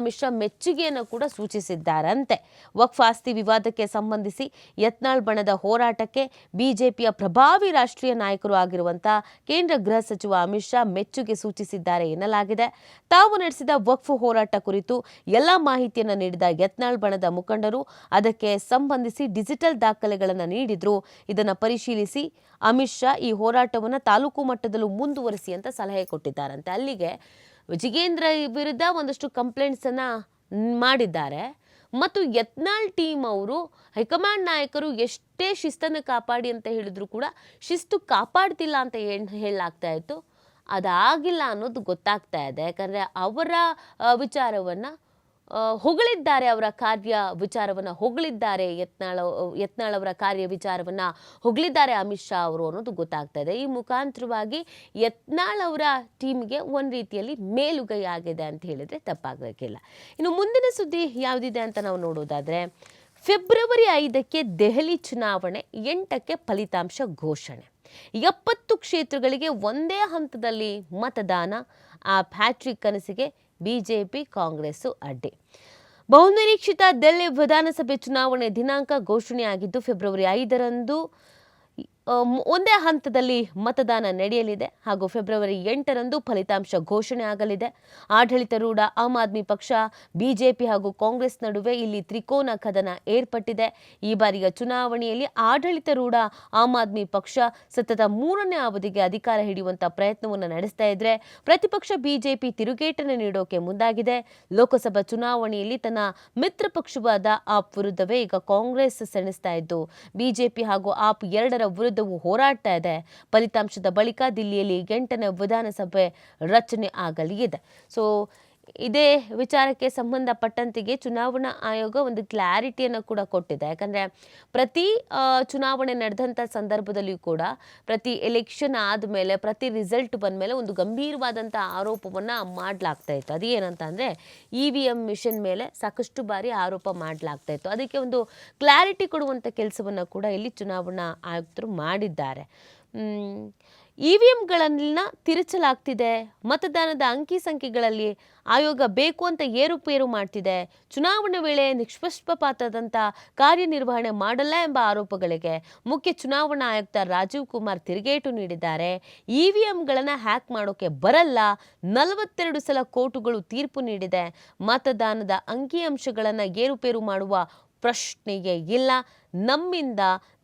ಅಮಿತ್ ಶಾ ಮೆಚ್ಚುಗೆಯನ್ನು ಕೂಡ ಸೂಚಿಸಿದ್ದಾರಂತೆ. ವಕ್ಫ್ ಆಸ್ತಿ ವಿವಾದಕ್ಕೆ ಸಂಬಂಧಿಸಿ ಯತ್ನಾಳ್ ಬಣದ ಹೋರಾಟಕ್ಕೆ ಬಿಜೆಪಿಯ ಪ್ರಭಾವಿ ರಾಷ್ಟ್ರೀಯ ನಾಯಕರು ಆಗಿರುವಂಥ ಕೇಂದ್ರ ಗೃಹ ಸಚಿವ ಅಮಿತ್ ಶಾ ಮೆಚ್ಚುಗೆ ಸೂಚಿಸಿದ್ದಾರೆ ಎನ್ನಲಾಗಿದೆ. ತಾವು ನಡೆಸಿದ ವಕ್ಫ್ ಹೋರಾಟ ಕುರಿತು ಎಲ್ಲ ಮಾಹಿತಿಯನ್ನು ನೀಡಿದ ಯತ್ನಾಳ್ ಬಣದ ಮುಖಂಡರು ಅದಕ್ಕೆ ಸಂಬಂಧಿಸಿ ಡಿಜಿಟಲ್ ದಾಖಲೆಗಳನ್ನು ನೀಡಿದ್ರು. ಇದನ್ನು ಪರಿಶೀಲಿಸಿ ಅಮಿತ್ ಶಾ ಈ ಹೋರಾಟವನ್ನು ತಾಲೂಕು ಮಟ್ಟದಲ್ಲೂ ಮುಂದುವರಿಸಿ ಅಂತ ಸಲಹೆ ಕೊಟ್ಟಿದ್ದಾರಂತೆ. ಅಲ್ಲಿಗೆ ವಿಜಯೇಂದ್ರ ವಿರುದ್ಧ ಒಂದಷ್ಟು ಕಂಪ್ಲೇಂಟ್ಸ್ ಅನ್ನ ಮಾಡಿದ್ದಾರೆ ಮತ್ತು ಯತ್ನಾಳ್ ಟೀಮ್ ಅವರು ಹೈಕಮಾಂಡ್ ನಾಯಕರು ಎಷ್ಟೇ ಶಿಸ್ತನ್ನು ಕಾಪಾಡಿ ಅಂತ ಹೇಳಿದ್ರು ಕೂಡ ಶಿಸ್ತು ಕಾಪಾಡ್ತಿಲ್ಲ ಅಂತ ಹೇಳಲಾಗ್ತಾ ಇತ್ತು. ಅದಾಗಿಲ್ಲ ಅನ್ನೋದು ಗೊತ್ತಾಗ್ತಾ ಇದೆ. ಯಾಕಂದರೆ ಅವರ ವಿಚಾರವನ್ನು ಹೊಗಳಿದ್ದಾರೆ, ಅವರ ಕಾರ್ಯ ವಿಚಾರವನ್ನು ಹೊಗಳಿದ್ದಾರೆ, ಯತ್ನಾಳ್ ಅವರ ಕಾರ್ಯ ವಿಚಾರವನ್ನು ಹೊಗಳಿದ್ದಾರೆ ಅಮಿತ್ ಶಾ ಅವರು ಅನ್ನೋದು ಗೊತ್ತಾಗ್ತಾ ಇದೆ. ಈ ಮುಖಾಂತರವಾಗಿ ಯತ್ನಾಳ್ ಅವರ ಟೀಮ್ಗೆ ಒಂದು ರೀತಿಯಲ್ಲಿ ಮೇಲುಗೈ ಆಗಿದೆ ಅಂತ ಹೇಳಿದ್ರೆ ತಪ್ಪಾಗಬೇಕಿಲ್ಲ. ಇನ್ನು ಮುಂದಿನ ಸುದ್ದಿ ಯಾವುದಿದೆ ಅಂತ ನಾವು ನೋಡೋದಾದ್ರೆ, ಫೆಬ್ರವರಿ 5ಕ್ಕೆ ದೆಹಲಿ ಚುನಾವಣೆ, 8ಕ್ಕೆ ಫಲಿತಾಂಶ ಘೋಷಣೆ. 70 ಕ್ಷೇತ್ರಗಳಿಗೆ ಒಂದೇ ಹಂತದಲ್ಲಿ ಮತದಾನ. ಆ ಹ್ಯಾಟ್ರಿಕ್ ಕನಸಿಗೆ ಬಿಜೆಪಿ ಕಾಂಗ್ರೆಸ್ ಅಡ್ಡಿ. ಬಹುನಿರೀಕ್ಷಿತ ದಿಲ್ಲಿ ವಿಧಾನಸಭೆ ಚುನಾವಣೆ ದಿನಾಂಕ ಘೋಷಣೆಯಾಗಿದ್ದು ಫೆಬ್ರವರಿ 5ರಂದು ಒಂದೇ ಹಂತದಲ್ಲಿ ಮತದಾನ ನಡೆಯಲಿದೆ ಹಾಗೂ ಫೆಬ್ರವರಿ 8ರಂದು ಫಲಿತಾಂಶ ಘೋಷಣೆ ಆಗಲಿದೆ. ಆಡಳಿತಾರೂಢ ಆಮ್ ಆದ್ಮಿ ಪಕ್ಷ, ಬಿಜೆಪಿ ಹಾಗೂ ಕಾಂಗ್ರೆಸ್ ನಡುವೆ ಇಲ್ಲಿ ತ್ರಿಕೋನ ಕದನ ಏರ್ಪಟ್ಟಿದೆ. ಈ ಬಾರಿಯ ಚುನಾವಣೆಯಲ್ಲಿ ಆಡಳಿತಾರೂಢ ಆಮ್ ಆದ್ಮಿ ಪಕ್ಷ ಸತತ 3ನೇ ಅವಧಿಗೆ ಅಧಿಕಾರ ಹಿಡಿಯುವಂತ ಪ್ರಯತ್ನವನ್ನು ನಡೆಸ್ತಾ ಇದ್ರೆ, ಪ್ರತಿಪಕ್ಷ ಬಿಜೆಪಿ ತಿರುಗೇಟನ್ನು ನೀಡೋಕೆ ಮುಂದಾಗಿದೆ. ಲೋಕಸಭಾ ಚುನಾವಣೆಯಲ್ಲಿ ತನ್ನ ಮಿತ್ರ ಪಕ್ಷವಾದ ಆಪ್ ವಿರುದ್ಧವೇ ಈಗ ಕಾಂಗ್ರೆಸ್ ಸೆಣಸ್ತಾ ಇದ್ದು, ಬಿಜೆಪಿ ಹಾಗೂ ಆಪ್ ಎರಡರ ವಿರುದ್ಧವೂ ಹೋರಾಡ್ತಾ ಇದೆ. ಫಲಿತಾಂಶದ ಬಳಿಕ ದಿಲ್ಲಿಯಲ್ಲಿ 8ನೇ ವಿಧಾನಸಭೆ ರಚನೆ ಆಗಲಿದೆ. ಸೊ ಇದೇ ವಿಚಾರಕ್ಕೆ ಸಂಬಂಧಪಟ್ಟಂತೆಗೆ ಚುನಾವಣಾ ಆಯೋಗ ಒಂದು ಕ್ಲಾರಿಟಿಯನ್ನು ಕೂಡ ಕೊಟ್ಟಿದೆ. ಯಾಕಂದರೆ ಪ್ರತಿ ಚುನಾವಣೆ ನಡೆದಂಥ ಸಂದರ್ಭದಲ್ಲಿಯೂ ಕೂಡ, ಪ್ರತಿ ಎಲೆಕ್ಷನ್ ಆದಮೇಲೆ, ಪ್ರತಿ ರಿಸಲ್ಟ್ ಬಂದ ಮೇಲೆ ಒಂದು ಗಂಭೀರವಾದಂಥ ಆರೋಪವನ್ನು ಮಾಡಲಾಗ್ತಾ ಇತ್ತು. ಅದು ಏನಂತ ಅಂದರೆ EVM ಮಿಷನ್ ಮೇಲೆ ಸಾಕಷ್ಟು ಬಾರಿ ಆರೋಪ ಮಾಡಲಾಗ್ತಾ ಇತ್ತು. ಅದಕ್ಕೆ ಒಂದು ಕ್ಲಾರಿಟಿ ಕೊಡುವಂಥ ಕೆಲಸವನ್ನು ಕೂಡ ಇಲ್ಲಿ ಚುನಾವಣಾ ಆಯುಕ್ತರು ಮಾಡಿದ್ದಾರೆ. EVMಗಳನ್ನು ತಿರುಚಲಾಗ್ತಿದೆ, ಮತದಾನದ ಅಂಕಿ ಸಂಖ್ಯೆಗಳಲ್ಲಿ ಆಯೋಗ ಬೇಕು ಅಂತ ಏರುಪೇರು ಮಾಡ್ತಿದೆ, ಚುನಾವಣೆ ವೇಳೆ ನಿಷ್ಪಕ್ಷಪಾತದಂಥ ಕಾರ್ಯನಿರ್ವಹಣೆ ಮಾಡಲ್ಲ ಎಂಬ ಆರೋಪಗಳಿಗೆ ಮುಖ್ಯ ಚುನಾವಣಾ ಆಯುಕ್ತ ರಾಜೀವ್ ಕುಮಾರ್ ತಿರುಗೇಟು ನೀಡಿದ್ದಾರೆ. EVMಗಳನ್ನು ಹ್ಯಾಕ್ ಮಾಡೋಕೆ ಬರಲ್ಲ, 42 ಸಲ ಕೋರ್ಟುಗಳು ತೀರ್ಪು ನೀಡಿದೆ, ಮತದಾನದ ಅಂಕಿಅಂಶಗಳನ್ನು ಏರುಪೇರು ಮಾಡುವ ಪ್ರಶ್ನೆಯೇ ಇಲ್ಲ, ನಮ್ಮಿಂದ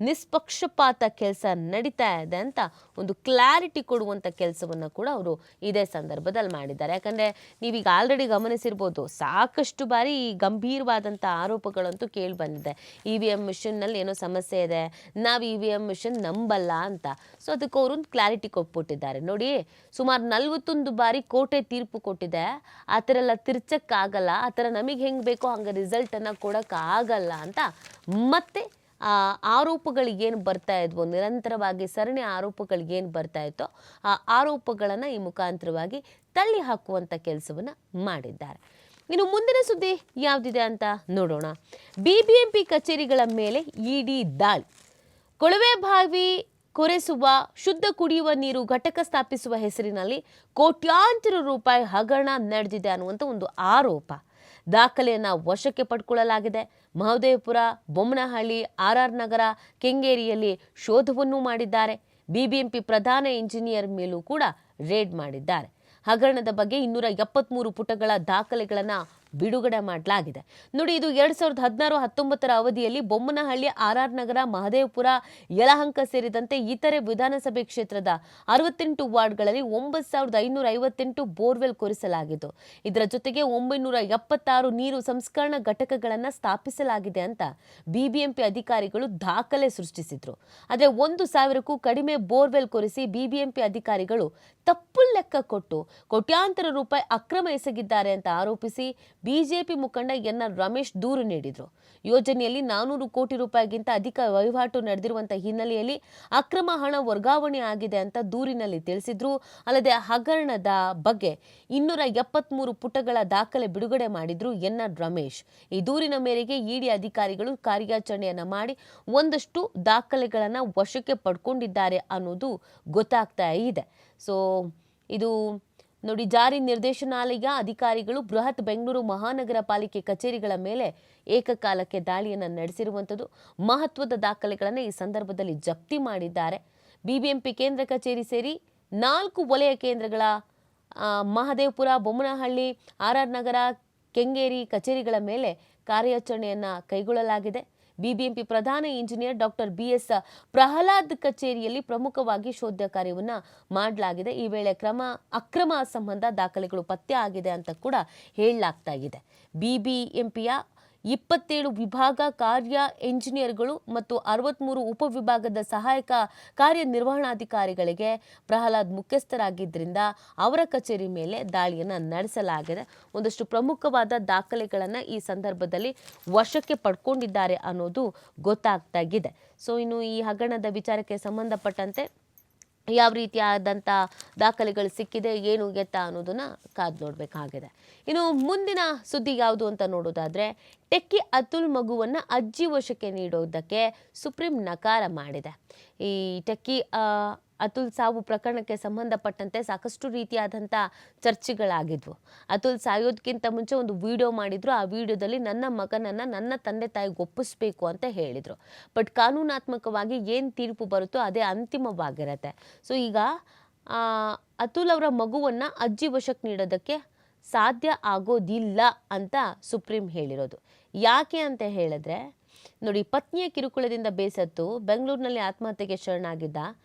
ನಿಷ್ಪಕ್ಷಪಾತ ಕೆಲಸ ನಡೀತಾ ಇದೆ ಅಂತ ಒಂದು ಕ್ಲಾರಿಟಿ ಕೊಡುವಂಥ ಕೆಲಸವನ್ನು ಕೂಡ ಅವರು ಇದೇ ಸಂದರ್ಭದಲ್ಲಿ ಮಾಡಿದ್ದಾರೆ. ಯಾಕಂದರೆ ನೀವೀಗ ಆಲ್ರೆಡಿ ಗಮನಿಸಿರ್ಬೋದು, ಸಾಕಷ್ಟು ಬಾರಿ ಈ ಗಂಭೀರವಾದಂಥ ಆರೋಪಗಳಂತೂ ಕೇಳಿ ಬಂದಿದೆ. EVM ಮಿಷನ್ನಲ್ಲಿ ಏನೋ ಸಮಸ್ಯೆ ಇದೆ, ನಾವು EVM ಮಿಷನ್ ನಂಬಲ್ಲ ಅಂತ. ಸೊ ಅದಕ್ಕೆ ಅವರೊಂದು ಕ್ಲಾರಿಟಿ ಕೊಟ್ಬಿಟ್ಟಿದ್ದಾರೆ. ನೋಡಿ, ಸುಮಾರು 41 ಬಾರಿ ಕೋರ್ಟೇ ತೀರ್ಪು ಕೊಟ್ಟಿದೆ, ಆ ಥರ ಎಲ್ಲ ತಿರ್ಚಕ್ಕಾಗಲ್ಲ, ಆ ಥರ ನಮಗೆ ಹೆಂಗೆ ಬೇಕೋ ಹಂಗೆ ರಿಸಲ್ಟನ್ನು ಕೊಡೋಕ್ಕಾಗಲ್ಲ ಅಂತ ಮತ್ತೆ ಆರೋಪಗಳಿಗೇನು ಬರ್ತಾ ಇದ್ವೋ, ನಿರಂತರವಾಗಿ ಸರಣಿ ಆರೋಪಗಳಿಗೇನು ಬರ್ತಾ ಇತ್ತೋ ಆ ಆರೋಪಗಳನ್ನು ಈ ಮುಖಾಂತರವಾಗಿ ತಳ್ಳಿ ಹಾಕುವಂಥ ಕೆಲಸವನ್ನು ಮಾಡಿದ್ದಾರೆ. ಇನ್ನು ಮುಂದಿನ ಸುದ್ದಿ ಯಾವುದಿದೆ ಅಂತ ನೋಡೋಣ. BBMP ಕಚೇರಿಗಳ ಮೇಲೆ ED ದಾಳಿ. ಕೊಳವೆ ಬಾವಿ ಕೊರೆಸುವ, ಶುದ್ಧ ಕುಡಿಯುವ ನೀರು ಘಟಕ ಸ್ಥಾಪಿಸುವ ಹೆಸರಿನಲ್ಲಿ ಕೋಟ್ಯಾಂತರ ರೂಪಾಯಿ ಹಗರಣ ನಡೆದಿದೆ ಅನ್ನುವಂಥ ಒಂದು ಆರೋಪ. ದಾಖಲೆಯನ್ನು ವಶಕ್ಕೆ ಪಡ್ಕೊಳ್ಳಲಾಗಿದೆ. ಮಹದೇವಪುರ, ಬೊಮ್ಮನಹಳ್ಳಿ, RR ನಗರ, ಕೆಂಗೇರಿಯಲ್ಲಿ ಶೋಧವನ್ನು ಮಾಡಿದ್ದಾರೆ. ಬಿಬಿಎಂಪಿ ಪ್ರಧಾನ ಇಂಜಿನಿಯರ್ ಮೇಲೂ ಕೂಡ ರೇಡ್ ಮಾಡಿದ್ದಾರೆ. ಹಗರಣದ ಬಗ್ಗೆ 273 ಪುಟಗಳ ದಾಖಲೆಗಳನ್ನು ಬಿಡುಗಡೆ ಮಾಡಲಾಗಿದೆ. ನೋಡಿ, ಇದು 2016-19 ಅವಧಿಯಲ್ಲಿ ಬೊಮ್ಮನಹಳ್ಳಿ, ಆರ್ ನಗರ, ಮಹದೇವಪುರ, ಯಲಹಂಕ ಸೇರಿದಂತೆ ಇತರೆ ವಿಧಾನಸಭೆ ಕ್ಷೇತ್ರದ 68 ವಾರ್ಡ್ಗಳಲ್ಲಿ 9558 ಬೋರ್ವೆಲ್ ಕೊರೆಸಲಾಗಿತ್ತು. ಇದರ ಜೊತೆಗೆ 976 ನೀರು ಸಂಸ್ಕರಣಾ ಘಟಕಗಳನ್ನು ಸ್ಥಾಪಿಸಲಾಗಿದೆ ಅಂತ ಬಿಬಿಎಂಪಿ ಅಧಿಕಾರಿಗಳು ದಾಖಲೆ ಸೃಷ್ಟಿಸಿದ್ರು. ಆದರೆ 1,000ಕ್ಕೂ ಕಡಿಮೆ ಬೋರ್ವೆಲ್ ಕೊರೆಸಿ ಬಿಬಿಎಂಪಿ ಅಧಿಕಾರಿಗಳು ತಪ್ಪು ಲೆಕ್ಕ ಕೊಟ್ಟು ಕೋಟ್ಯಾಂತರ ರೂಪಾಯಿ ಅಕ್ರಮ ಎಸಗಿದ್ದಾರೆ ಅಂತ ಆರೋಪಿಸಿ ಬಿಜೆಪಿ ಮುಖಂಡ ಎನ್.ಆರ್. ರಮೇಶ್ ದೂರು ನೀಡಿದ್ರು. ಯೋಜನೆಯಲ್ಲಿ 400 ಕೋಟಿ ರೂಪಾಯಿಗಿಂತ ಅಧಿಕ ವಹಿವಾಟು ನಡೆದಿರುವಂತಹ ಹಿನ್ನೆಲೆಯಲ್ಲಿ ಅಕ್ರಮ ಹಣ ವರ್ಗಾವಣೆ ಆಗಿದೆ ಅಂತ ದೂರಿನಲ್ಲಿ ತಿಳಿಸಿದ್ರು. ಅಲ್ಲದೆ ಹಗರಣದ ಬಗ್ಗೆ 273 ಪುಟಗಳ ದಾಖಲೆ ಬಿಡುಗಡೆ ಮಾಡಿದ್ರು ಎನ್.ಆರ್. ರಮೇಶ್. ಈ ದೂರಿನ ಮೇರೆಗೆ ಇಡಿ ಅಧಿಕಾರಿಗಳು ಕಾರ್ಯಾಚರಣೆಯನ್ನ ಮಾಡಿ ಒಂದಷ್ಟು ದಾಖಲೆಗಳನ್ನ ವಶಕ್ಕೆ ಪಡ್ಕೊಂಡಿದ್ದಾರೆ ಅನ್ನೋದು ಗೊತ್ತಾಗ್ತಾ ಇದೆ. ಸೊ ಇದು ನೋಡಿ, ಜಾರಿ ನಿರ್ದೇಶನಾಲಯ ಅಧಿಕಾರಿಗಳು ಬೃಹತ್ ಬೆಂಗಳೂರು ಮಹಾನಗರ ಪಾಲಿಕೆ ಕಚೇರಿಗಳ ಮೇಲೆ ಏಕಕಾಲಕ್ಕೆ ದಾಳಿಯನ್ನು ನಡೆಸಿರುವಂಥದ್ದು. ಮಹತ್ವದ ದಾಖಲೆಗಳನ್ನು ಈ ಸಂದರ್ಭದಲ್ಲಿ ಜಪ್ತಿ ಮಾಡಿದ್ದಾರೆ. ಬಿಬಿಎಂಪಿ ಕೇಂದ್ರ ಕಚೇರಿ ಸೇರಿ 4 ವಲಯ ಕೇಂದ್ರಗಳ ಮಹದೇವಪುರ, ಬೊಮ್ಮನಹಳ್ಳಿ, ಆರ್ ನಗರ, ಕೆಂಗೇರಿ ಕಚೇರಿಗಳ ಮೇಲೆ ಕಾರ್ಯಾಚರಣೆಯನ್ನು ಕೈಗೊಳ್ಳಲಾಗಿದೆ. ಬಿಬಿಎಂಪಿ ಪ್ರಧಾನ ಇಂಜಿನಿಯರ್ ಡಾಕ್ಟರ್ BS ಪ್ರಹ್ಲಾದ್ ಕಚೇರಿಯಲ್ಲಿ ಪ್ರಮುಖವಾಗಿ ಶೋಧ ಕಾರ್ಯವನ್ನು ಮಾಡಲಾಗಿದೆ. ಈ ವೇಳೆ ಅಕ್ರಮ ಸಂಬಂಧ ದಾಖಲೆಗಳು ಪತ್ತೆ ಆಗಿದೆ ಅಂತ ಕೂಡ ಹೇಳಲಾಗ್ತಾ ಇದೆ. ಬಿಬಿಎಂಪಿಯ 27 ವಿಭಾಗ ಕಾರ್ಯ ಇಂಜಿನಿಯರ್ಗಳು ಮತ್ತು 63 ಉಪವಿಭಾಗದ ಸಹಾಯಕ ಕಾರ್ಯನಿರ್ವಹಣಾಧಿಕಾರಿಗಳಿಗೆ ಪ್ರಹ್ಲಾದ್ ಮುಖ್ಯಸ್ಥರಾಗಿದ್ದರಿಂದ ಅವರ ಕಚೇರಿ ಮೇಲೆ ದಾಳಿಯನ್ನು ನಡೆಸಲಾಗಿದೆ. ಒಂದಷ್ಟು ಪ್ರಮುಖವಾದ ದಾಖಲೆಗಳನ್ನು ಈ ಸಂದರ್ಭದಲ್ಲಿ ವಶಕ್ಕೆ ಪಡ್ಕೊಂಡಿದ್ದಾರೆ ಅನ್ನೋದು ಗೊತ್ತಾಗ್ತಾ ಇದೆ. ಸೊ ಇನ್ನು ಈ ಹಗರಣದ ವಿಚಾರಕ್ಕೆ ಸಂಬಂಧಪಟ್ಟಂತೆ ಯಾವ ರೀತಿಯಾದಂಥ ದಾಖಲೆಗಳು ಸಿಕ್ಕಿದೆ, ಏನು ಎತ್ತ ಅನ್ನೋದನ್ನ ಕಾದು ನೋಡಬೇಕಾಗಿದೆ. ಇನ್ನು ಮುಂದಿನ ಸುದ್ದಿ ಯಾವುದು ಅಂತ ನೋಡೋದಾದ್ರೆ, ಟೆಕ್ಕಿ ಅತುಲ್ ಮಗುವನ್ನು ಅಜ್ಜಿ ವಶಕ್ಕೆ ನೀಡೋದಕ್ಕೆ ಸುಪ್ರೀಂ ನಕಾರ ಮಾಡಿದೆ. ಈ ಟೆಕ್ಕಿ ಅತುಲ್ ಸಾವು ಪ್ರಕರಣಕ್ಕೆ ಸಂಬಂಧಪಟ್ಟಂತೆ ಸಾಕಷ್ಟು ರೀತಿಯಾದಂಥ ಚರ್ಚೆಗಳಾಗಿದ್ವು. ಅತುಲ್ ಸಾಯೋದಕ್ಕಿಂತ ಮುಂಚೆ ಒಂದು ವಿಡಿಯೋ ಮಾಡಿದ್ರು. ಆ ವಿಡಿಯೋದಲ್ಲಿ ನನ್ನ ಮಗನನ್ನು ನನ್ನ ತಂದೆ ತಾಯಿಗೆ ಒಪ್ಪಿಸ್ಬೇಕು ಅಂತ ಹೇಳಿದರು. ಬಟ್ ಕಾನೂನಾತ್ಮಕವಾಗಿ ಏನು ತೀರ್ಪು ಬರುತ್ತೋ ಅದೇ ಅಂತಿಮವಾಗಿರುತ್ತೆ. ಸೊ ಈಗ ಅತುಲ್ ಅವರ ಮಗುವನ್ನು ಅಜ್ಜಿ ವಶಕ್ಕೆ ನೀಡೋದಕ್ಕೆ ಸಾಧ್ಯ ಆಗೋದಿಲ್ಲ ಅಂತ ಸುಪ್ರೀಂ ಹೇಳಿರೋದು. ಯಾಕೆ ಅಂತ ಹೇಳಿದ್ರೆ, ನೋಡಿ, ಪತ್ನಿಯ ಕಿರುಕುಳದಿಂದ ಬೇಸತ್ತು ಬೆಂಗಳೂರಿನಲ್ಲಿ ಆತ್ಮಹತ್ಯೆಗೆ ಶರಣಾಗಿದ್ದ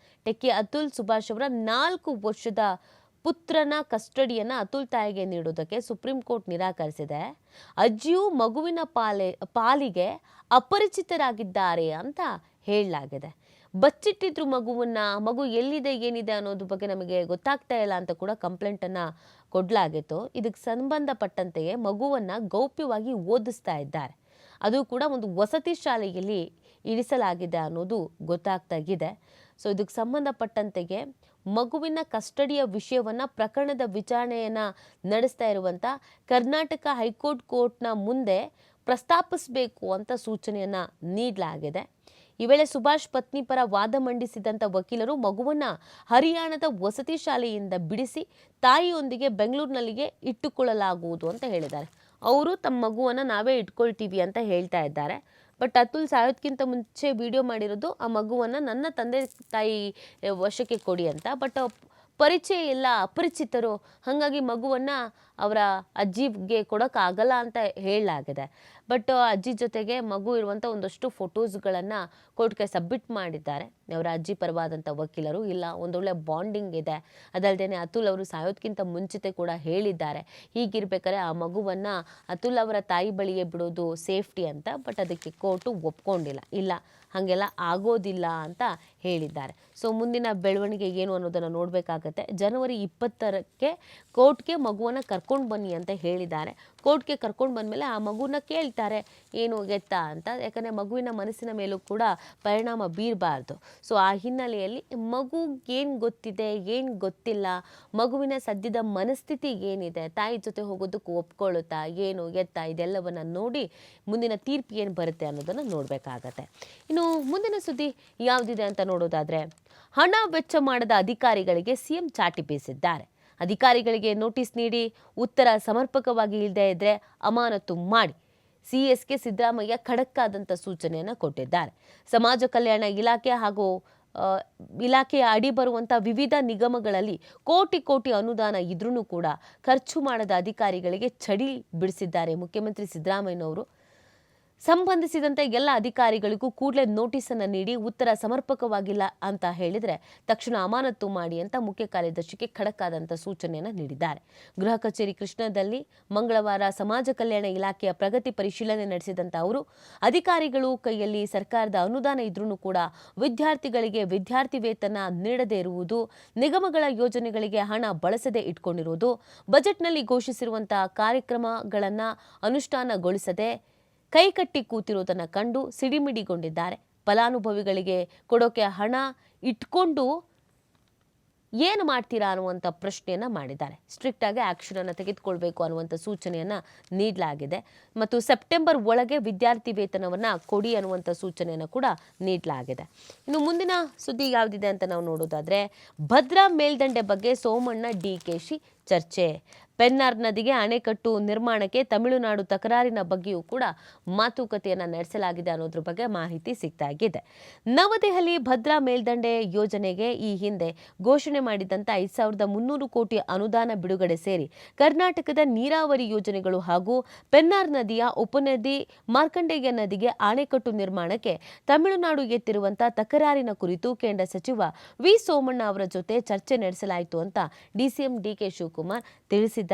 ಟೆಕ್ಕಿ ಅತುಲ್ ಸುಭಾಷ್ ಅವರ 4 ವರ್ಷದ ಪುತ್ರನ ಕಸ್ಟಡಿಯನ್ನು ಅತುಲ್ ತಾಯಿಗೆ ನೀಡೋದಕ್ಕೆ ಸುಪ್ರೀಂ ಕೋರ್ಟ್ ನಿರಾಕರಿಸಿದೆ. ಅಜ್ಜಿಯು ಮಗುವಿನ ಪಾಲಿಗೆ ಅಪರಿಚಿತರಾಗಿದ್ದಾರೆ ಅಂತ ಹೇಳಲಾಗಿದೆ. ಬಚ್ಚಿಟ್ಟಿದ್ರು ಮಗು ಎಲ್ಲಿದೆ ಏನಿದೆ ಅನ್ನೋದ್ರ ಬಗ್ಗೆ ನಮಗೆ ಗೊತ್ತಾಗ್ತಾ ಇಲ್ಲ ಅಂತ ಕೂಡ ಕಂಪ್ಲೇಂಟನ್ನು ಕೊಡಲಾಗಿತ್ತು. ಇದಕ್ಕೆ ಸಂಬಂಧಪಟ್ಟಂತೆಯೇ ಮಗುವನ್ನು ಗೌಪ್ಯವಾಗಿ ಓದಿಸ್ತಾ ಇದ್ದಾರೆ. ಅದು ಕೂಡ ಒಂದು ವಸತಿ ಶಾಲೆಯಲ್ಲಿ ಇರಿಸಲಾಗಿದೆ ಅನ್ನೋದು ಗೊತ್ತಾಗ್ತಾ ಇದೆ. ಸೊ ಇದಕ್ಕೆ ಸಂಬಂಧಪಟ್ಟಂತೆಗೆ ಮಗುವಿನ ಕಸ್ಟಡಿಯ ವಿಷಯವನ್ನು ಪ್ರಕರಣದ ವಿಚಾರಣೆಯನ್ನು ನಡೆಸ್ತಾ ಇರುವಂಥ ಕರ್ನಾಟಕ ಹೈಕೋರ್ಟ್ನ ಮುಂದೆ ಪ್ರಸ್ತಾಪಿಸಬೇಕು ಅಂತ ಸೂಚನೆಯನ್ನು ನೀಡಲಾಗಿದೆ. ಈ ವೇಳೆ ಸುಭಾಷ್ ಪತ್ನಿ ಪರ ವಾದ ಮಂಡಿಸಿದಂಥ ವಕೀಲರು ಮಗುವನ್ನು ಹರಿಯಾಣದ ವಸತಿ ಶಾಲೆಯಿಂದ ಬಿಡಿಸಿ ತಾಯಿಯೊಂದಿಗೆ ಬೆಂಗಳೂರಿನಲ್ಲಿಗೆ ಇಟ್ಟುಕೊಳ್ಳಲಾಗುವುದು ಅಂತ ಹೇಳಿದ್ದಾರೆ. ಅವರು ತಮ್ಮ ಮಗುವನ್ನು ನಾವೇ ಇಟ್ಕೊಳ್ತೀವಿ ಅಂತ ಹೇಳ್ತಾ ಇದ್ದಾರೆ. ಬಟ್ ಅತುಲ್ ಸಾಯೋದಕ್ಕಿಂತ ಮುಂಚೆ ವಿಡಿಯೋ ಮಾಡಿರೋದು ಆ ಮಗುವನ್ನು ನನ್ನ ತಂದೆ ತಾಯಿ ವಶಕ್ಕೆ ಕೊಡಿ ಅಂತ. ಬಟ್ ಪರಿಚಯ ಇಲ್ಲ, ಅಪರಿಚಿತರು, ಹಾಗಾಗಿ ಮಗುವನ್ನು ಅವರ ಅಜ್ಜಿಗೆ ಕೊಡೋಕ್ಕಾಗಲ್ಲ ಅಂತ ಹೇಳಲಾಗಿದೆ. ಬಟ್ ಅಜ್ಜಿ ಜೊತೆಗೆ ಮಗು ಇರುವಂಥ ಒಂದಷ್ಟು ಫೋಟೋಸ್ಗಳನ್ನು ಕೋರ್ಟ್ಗೆ ಸಬ್ಮಿಟ್ ಮಾಡಿದ್ದಾರೆ ಅವರ ಅಜ್ಜಿ ಪರವಾದಂಥ ವಕೀಲರು. ಇಲ್ಲ, ಒಂದೊಳ್ಳೆ ಬಾಂಡಿಂಗ್ ಇದೆ. ಅದಲ್ಲದೆ ಅತುಲ್ ಅವರು ಸಾಯೋದಕ್ಕಿಂತ ಮುಂಚಿತೆ ಕೂಡ ಹೇಳಿದ್ದಾರೆ, ಹೀಗಿರ್ಬೇಕಾದ್ರೆ ಆ ಮಗುವನ್ನು ಅತುಲ್ ಅವರ ತಾಯಿ ಬಳಿಯೇ ಬಿಡೋದು ಸೇಫ್ಟಿ ಅಂತ. ಬಟ್ ಅದಕ್ಕೆ ಕೋರ್ಟು ಒಪ್ಕೊಂಡಿಲ್ಲ. ಇಲ್ಲ, ಹಾಗೆಲ್ಲ ಆಗೋದಿಲ್ಲ ಅಂತ ಹೇಳಿದ್ದಾರೆ. ಸೊ ಮುಂದಿನ ಬೆಳವಣಿಗೆ ಏನು ಅನ್ನೋದನ್ನು ನೋಡಬೇಕಾಗತ್ತೆ. ಜನವರಿ 20ಕ್ಕೆ ಕೋರ್ಟ್ಗೆ ಮಗುವನ್ನು ಕರ್ಕೊಂಡು ಬನ್ನಿ ಅಂತ ಹೇಳಿದ್ದಾರೆ. ಕೋರ್ಟ್ಗೆ ಕರ್ಕೊಂಡು ಬಂದಮೇಲೆ ಆ ಮಗುನ ಕೇಳ್ತಾರೆ ಏನು ಎತ್ತ ಅಂತ. ಯಾಕಂದರೆ ಮಗುವಿನ ಮನಸ್ಸಿನ ಮೇಲೂ ಕೂಡ ಪರಿಣಾಮ ಬೀರಬಾರ್ದು. ಸೊ ಆ ಹಿನ್ನೆಲೆಯಲ್ಲಿ ಮಗುಗೆ ಏನು ಗೊತ್ತಿದೆ, ಏನು ಗೊತ್ತಿಲ್ಲ, ಮಗುವಿನ ಸದ್ಯದ ಮನಸ್ಥಿತಿ ಏನಿದೆ, ತಾಯಿ ಜೊತೆ ಹೋಗೋದಕ್ಕೆ ಒಪ್ಕೊಳ್ಳುತ್ತಾ, ಏನು ಎತ್ತ, ಇದೆಲ್ಲವನ್ನು ನೋಡಿ ಮುಂದಿನ ತೀರ್ಪು ಏನು ಬರುತ್ತೆ ಅನ್ನೋದನ್ನು ನೋಡಬೇಕಾಗತ್ತೆ. ಇನ್ನು ಮುಂದಿನ ಸುದ್ದಿ ಯಾವುದಿದೆ ಅಂತ ನೋಡೋದಾದರೆ, ಹಣ ವೆಚ್ಚ ಮಾಡದ ಅಧಿಕಾರಿಗಳಿಗೆ ಸಿಎಂ ಚಾಟಿ ಬೀಸಿದ್ದಾರೆ. ಅಧಿಕಾರಿಗಳಿಗೆ ನೋಟಿಸ್ ನೀಡಿ ಉತ್ತರ ಸಮರ್ಪಕವಾಗಿ ಇಲ್ಲದೇ ಇದ್ದರೆ ಅಮಾನತು ಮಾಡಿ ಸಿಎಸ್ಗೆ ಸಿದ್ದರಾಮಯ್ಯ ಖಡಕ್ಕಾದಂಥ ಸೂಚನೆಯನ್ನು ಕೊಟ್ಟಿದ್ದಾರೆ. ಸಮಾಜ ಕಲ್ಯಾಣ ಇಲಾಖೆ ಹಾಗೂ ಇಲಾಖೆಯ ಅಡಿ ಬರುವಂಥ ವಿವಿಧ ನಿಗಮಗಳಲ್ಲಿ ಕೋಟಿ ಕೋಟಿ ಅನುದಾನ ಇದ್ರೂ ಕೂಡ ಖರ್ಚು ಮಾಡದ ಅಧಿಕಾರಿಗಳಿಗೆ ಚಡಿ ಬಿಡಿಸಿದ್ದಾರೆ ಮುಖ್ಯಮಂತ್ರಿ ಸಿದ್ದರಾಮಯ್ಯನವರು. ಸಂಬಂಧಿಸಿದಂತೆ ಎಲ್ಲ ಅಧಿಕಾರಿಗಳಿಗೂ ಕೂಡಲೇ ನೋಟಿಸನ್ನು ನೀಡಿ ಉತ್ತರ ಸಮರ್ಪಕವಾಗಿಲ್ಲ ಅಂತ ಹೇಳಿದರೆ ತಕ್ಷಣ ಅಮಾನತು ಮಾಡಿ ಅಂತ ಮುಖ್ಯ ಕಾರ್ಯದರ್ಶಿಗೆ ಖಡಕ್ ಆದಂಥ ಸೂಚನೆಯನ್ನು ನೀಡಿದ್ದಾರೆ. ಗೃಹ ಕಚೇರಿ ಕೃಷ್ಣದಲ್ಲಿ ಮಂಗಳವಾರ ಸಮಾಜ ಕಲ್ಯಾಣ ಇಲಾಖೆಯ ಪ್ರಗತಿ ಪರಿಶೀಲನೆ ನಡೆಸಿದಂಥ ಅವರು ಅಧಿಕಾರಿಗಳು ಕೈಯಲ್ಲಿ ಸರ್ಕಾರದ ಅನುದಾನ ಇದ್ರೂ ಕೂಡ ವಿದ್ಯಾರ್ಥಿಗಳಿಗೆ ವಿದ್ಯಾರ್ಥಿ ವೇತನ ನೀಡದೇ ಇರುವುದು, ನಿಗಮಗಳ ಯೋಜನೆಗಳಿಗೆ ಹಣ ಬಳಸದೇ ಇಟ್ಕೊಂಡಿರುವುದು, ಬಜೆಟ್ನಲ್ಲಿ ಘೋಷಿಸಿರುವಂತಹ ಕಾರ್ಯಕ್ರಮಗಳನ್ನು ಅನುಷ್ಠಾನಗೊಳಿಸದೆ ಕೈಕಟ್ಟಿ ಕೂತಿರುವುದನ್ನು ಕಂಡು ಸಿಡಿಮಿಡಿಗೊಂಡಿದ್ದಾರೆ. ಫಲಾನುಭವಿಗಳಿಗೆ ಕೊಡೋಕೆ ಹಣ ಇಟ್ಕೊಂಡು ಏನು ಮಾಡ್ತೀರಾ ಅನ್ನುವಂಥ ಪ್ರಶ್ನೆಯನ್ನು ಮಾಡಿದ್ದಾರೆ. ಸ್ಟ್ರಿಕ್ಟ್ ಆಗಿ ಆಕ್ಷನ್ ಅನ್ನು ತೆಗೆದುಕೊಳ್ಬೇಕು ಅನ್ನುವಂಥ ಸೂಚನೆಯನ್ನು ನೀಡಲಾಗಿದೆ. ಮತ್ತು ಸೆಪ್ಟೆಂಬರ್ ಒಳಗೆ ವಿದ್ಯಾರ್ಥಿ ವೇತನವನ್ನು ಕೊಡಿ ಅನ್ನುವಂಥ ಸೂಚನೆಯನ್ನು ಕೂಡ ನೀಡಲಾಗಿದೆ. ಇನ್ನು ಮುಂದಿನ ಸುದ್ದಿ ಯಾವುದಿದೆ ಅಂತ ನಾವು ನೋಡೋದಾದ್ರೆ, ಭದ್ರಾ ಮೇಲ್ದಂಡೆ ಬಗ್ಗೆ ಸೋಮಣ್ಣ ಡಿಕೆಶಿ ಚರ್ಚೆ. ಪೆನ್ನಾರ್ ನದಿಗೆ ಅಣೆಕಟ್ಟು ನಿರ್ಮಾಣಕ್ಕೆ ತಮಿಳುನಾಡು ತಕರಾರಿನ ಬಗ್ಗೆಯೂ ಕೂಡ ಮಾತುಕತೆಯನ್ನು ನಡೆಸಲಾಗಿದೆ ಅನ್ನೋದ್ರ ಬಗ್ಗೆ ಮಾಹಿತಿ ಸಿಗ್ತಾಗಿದೆ. ನವದೆಹಲಿ ಭದ್ರಾ ಮೇಲ್ದಂಡೆ ಯೋಜನೆಗೆ ಈ ಹಿಂದೆ ಘೋಷಣೆ ಮಾಡಿದಂಥ 5,300 ಕೋಟಿ ಅನುದಾನ ಬಿಡುಗಡೆ ಸೇರಿ ಕರ್ನಾಟಕದ ನೀರಾವರಿ ಯೋಜನೆಗಳು ಹಾಗೂ ಪೆನ್ನಾರ್ ನದಿಯ ಉಪನದಿ ಮಾರ್ಕಂಡೇಯ ನದಿಗೆ ಅಣೆಕಟ್ಟು ನಿರ್ಮಾಣಕ್ಕೆ ತಮಿಳುನಾಡು ಎತ್ತಿರುವಂಥ ತಕರಾರಿನ ಕುರಿತು ಕೇಂದ್ರ ಸಚಿವ ವಿ ಸೋಮಣ್ಣ ಅವರ ಜೊತೆ ಚರ್ಚೆ ನಡೆಸಲಾಯಿತು ಅಂತ ಡಿಸಿಎಂ ಡಿಕೆ ಶಿವಕುಮಾರ್ ತಿಳಿಸಿದ್ದಾರೆ.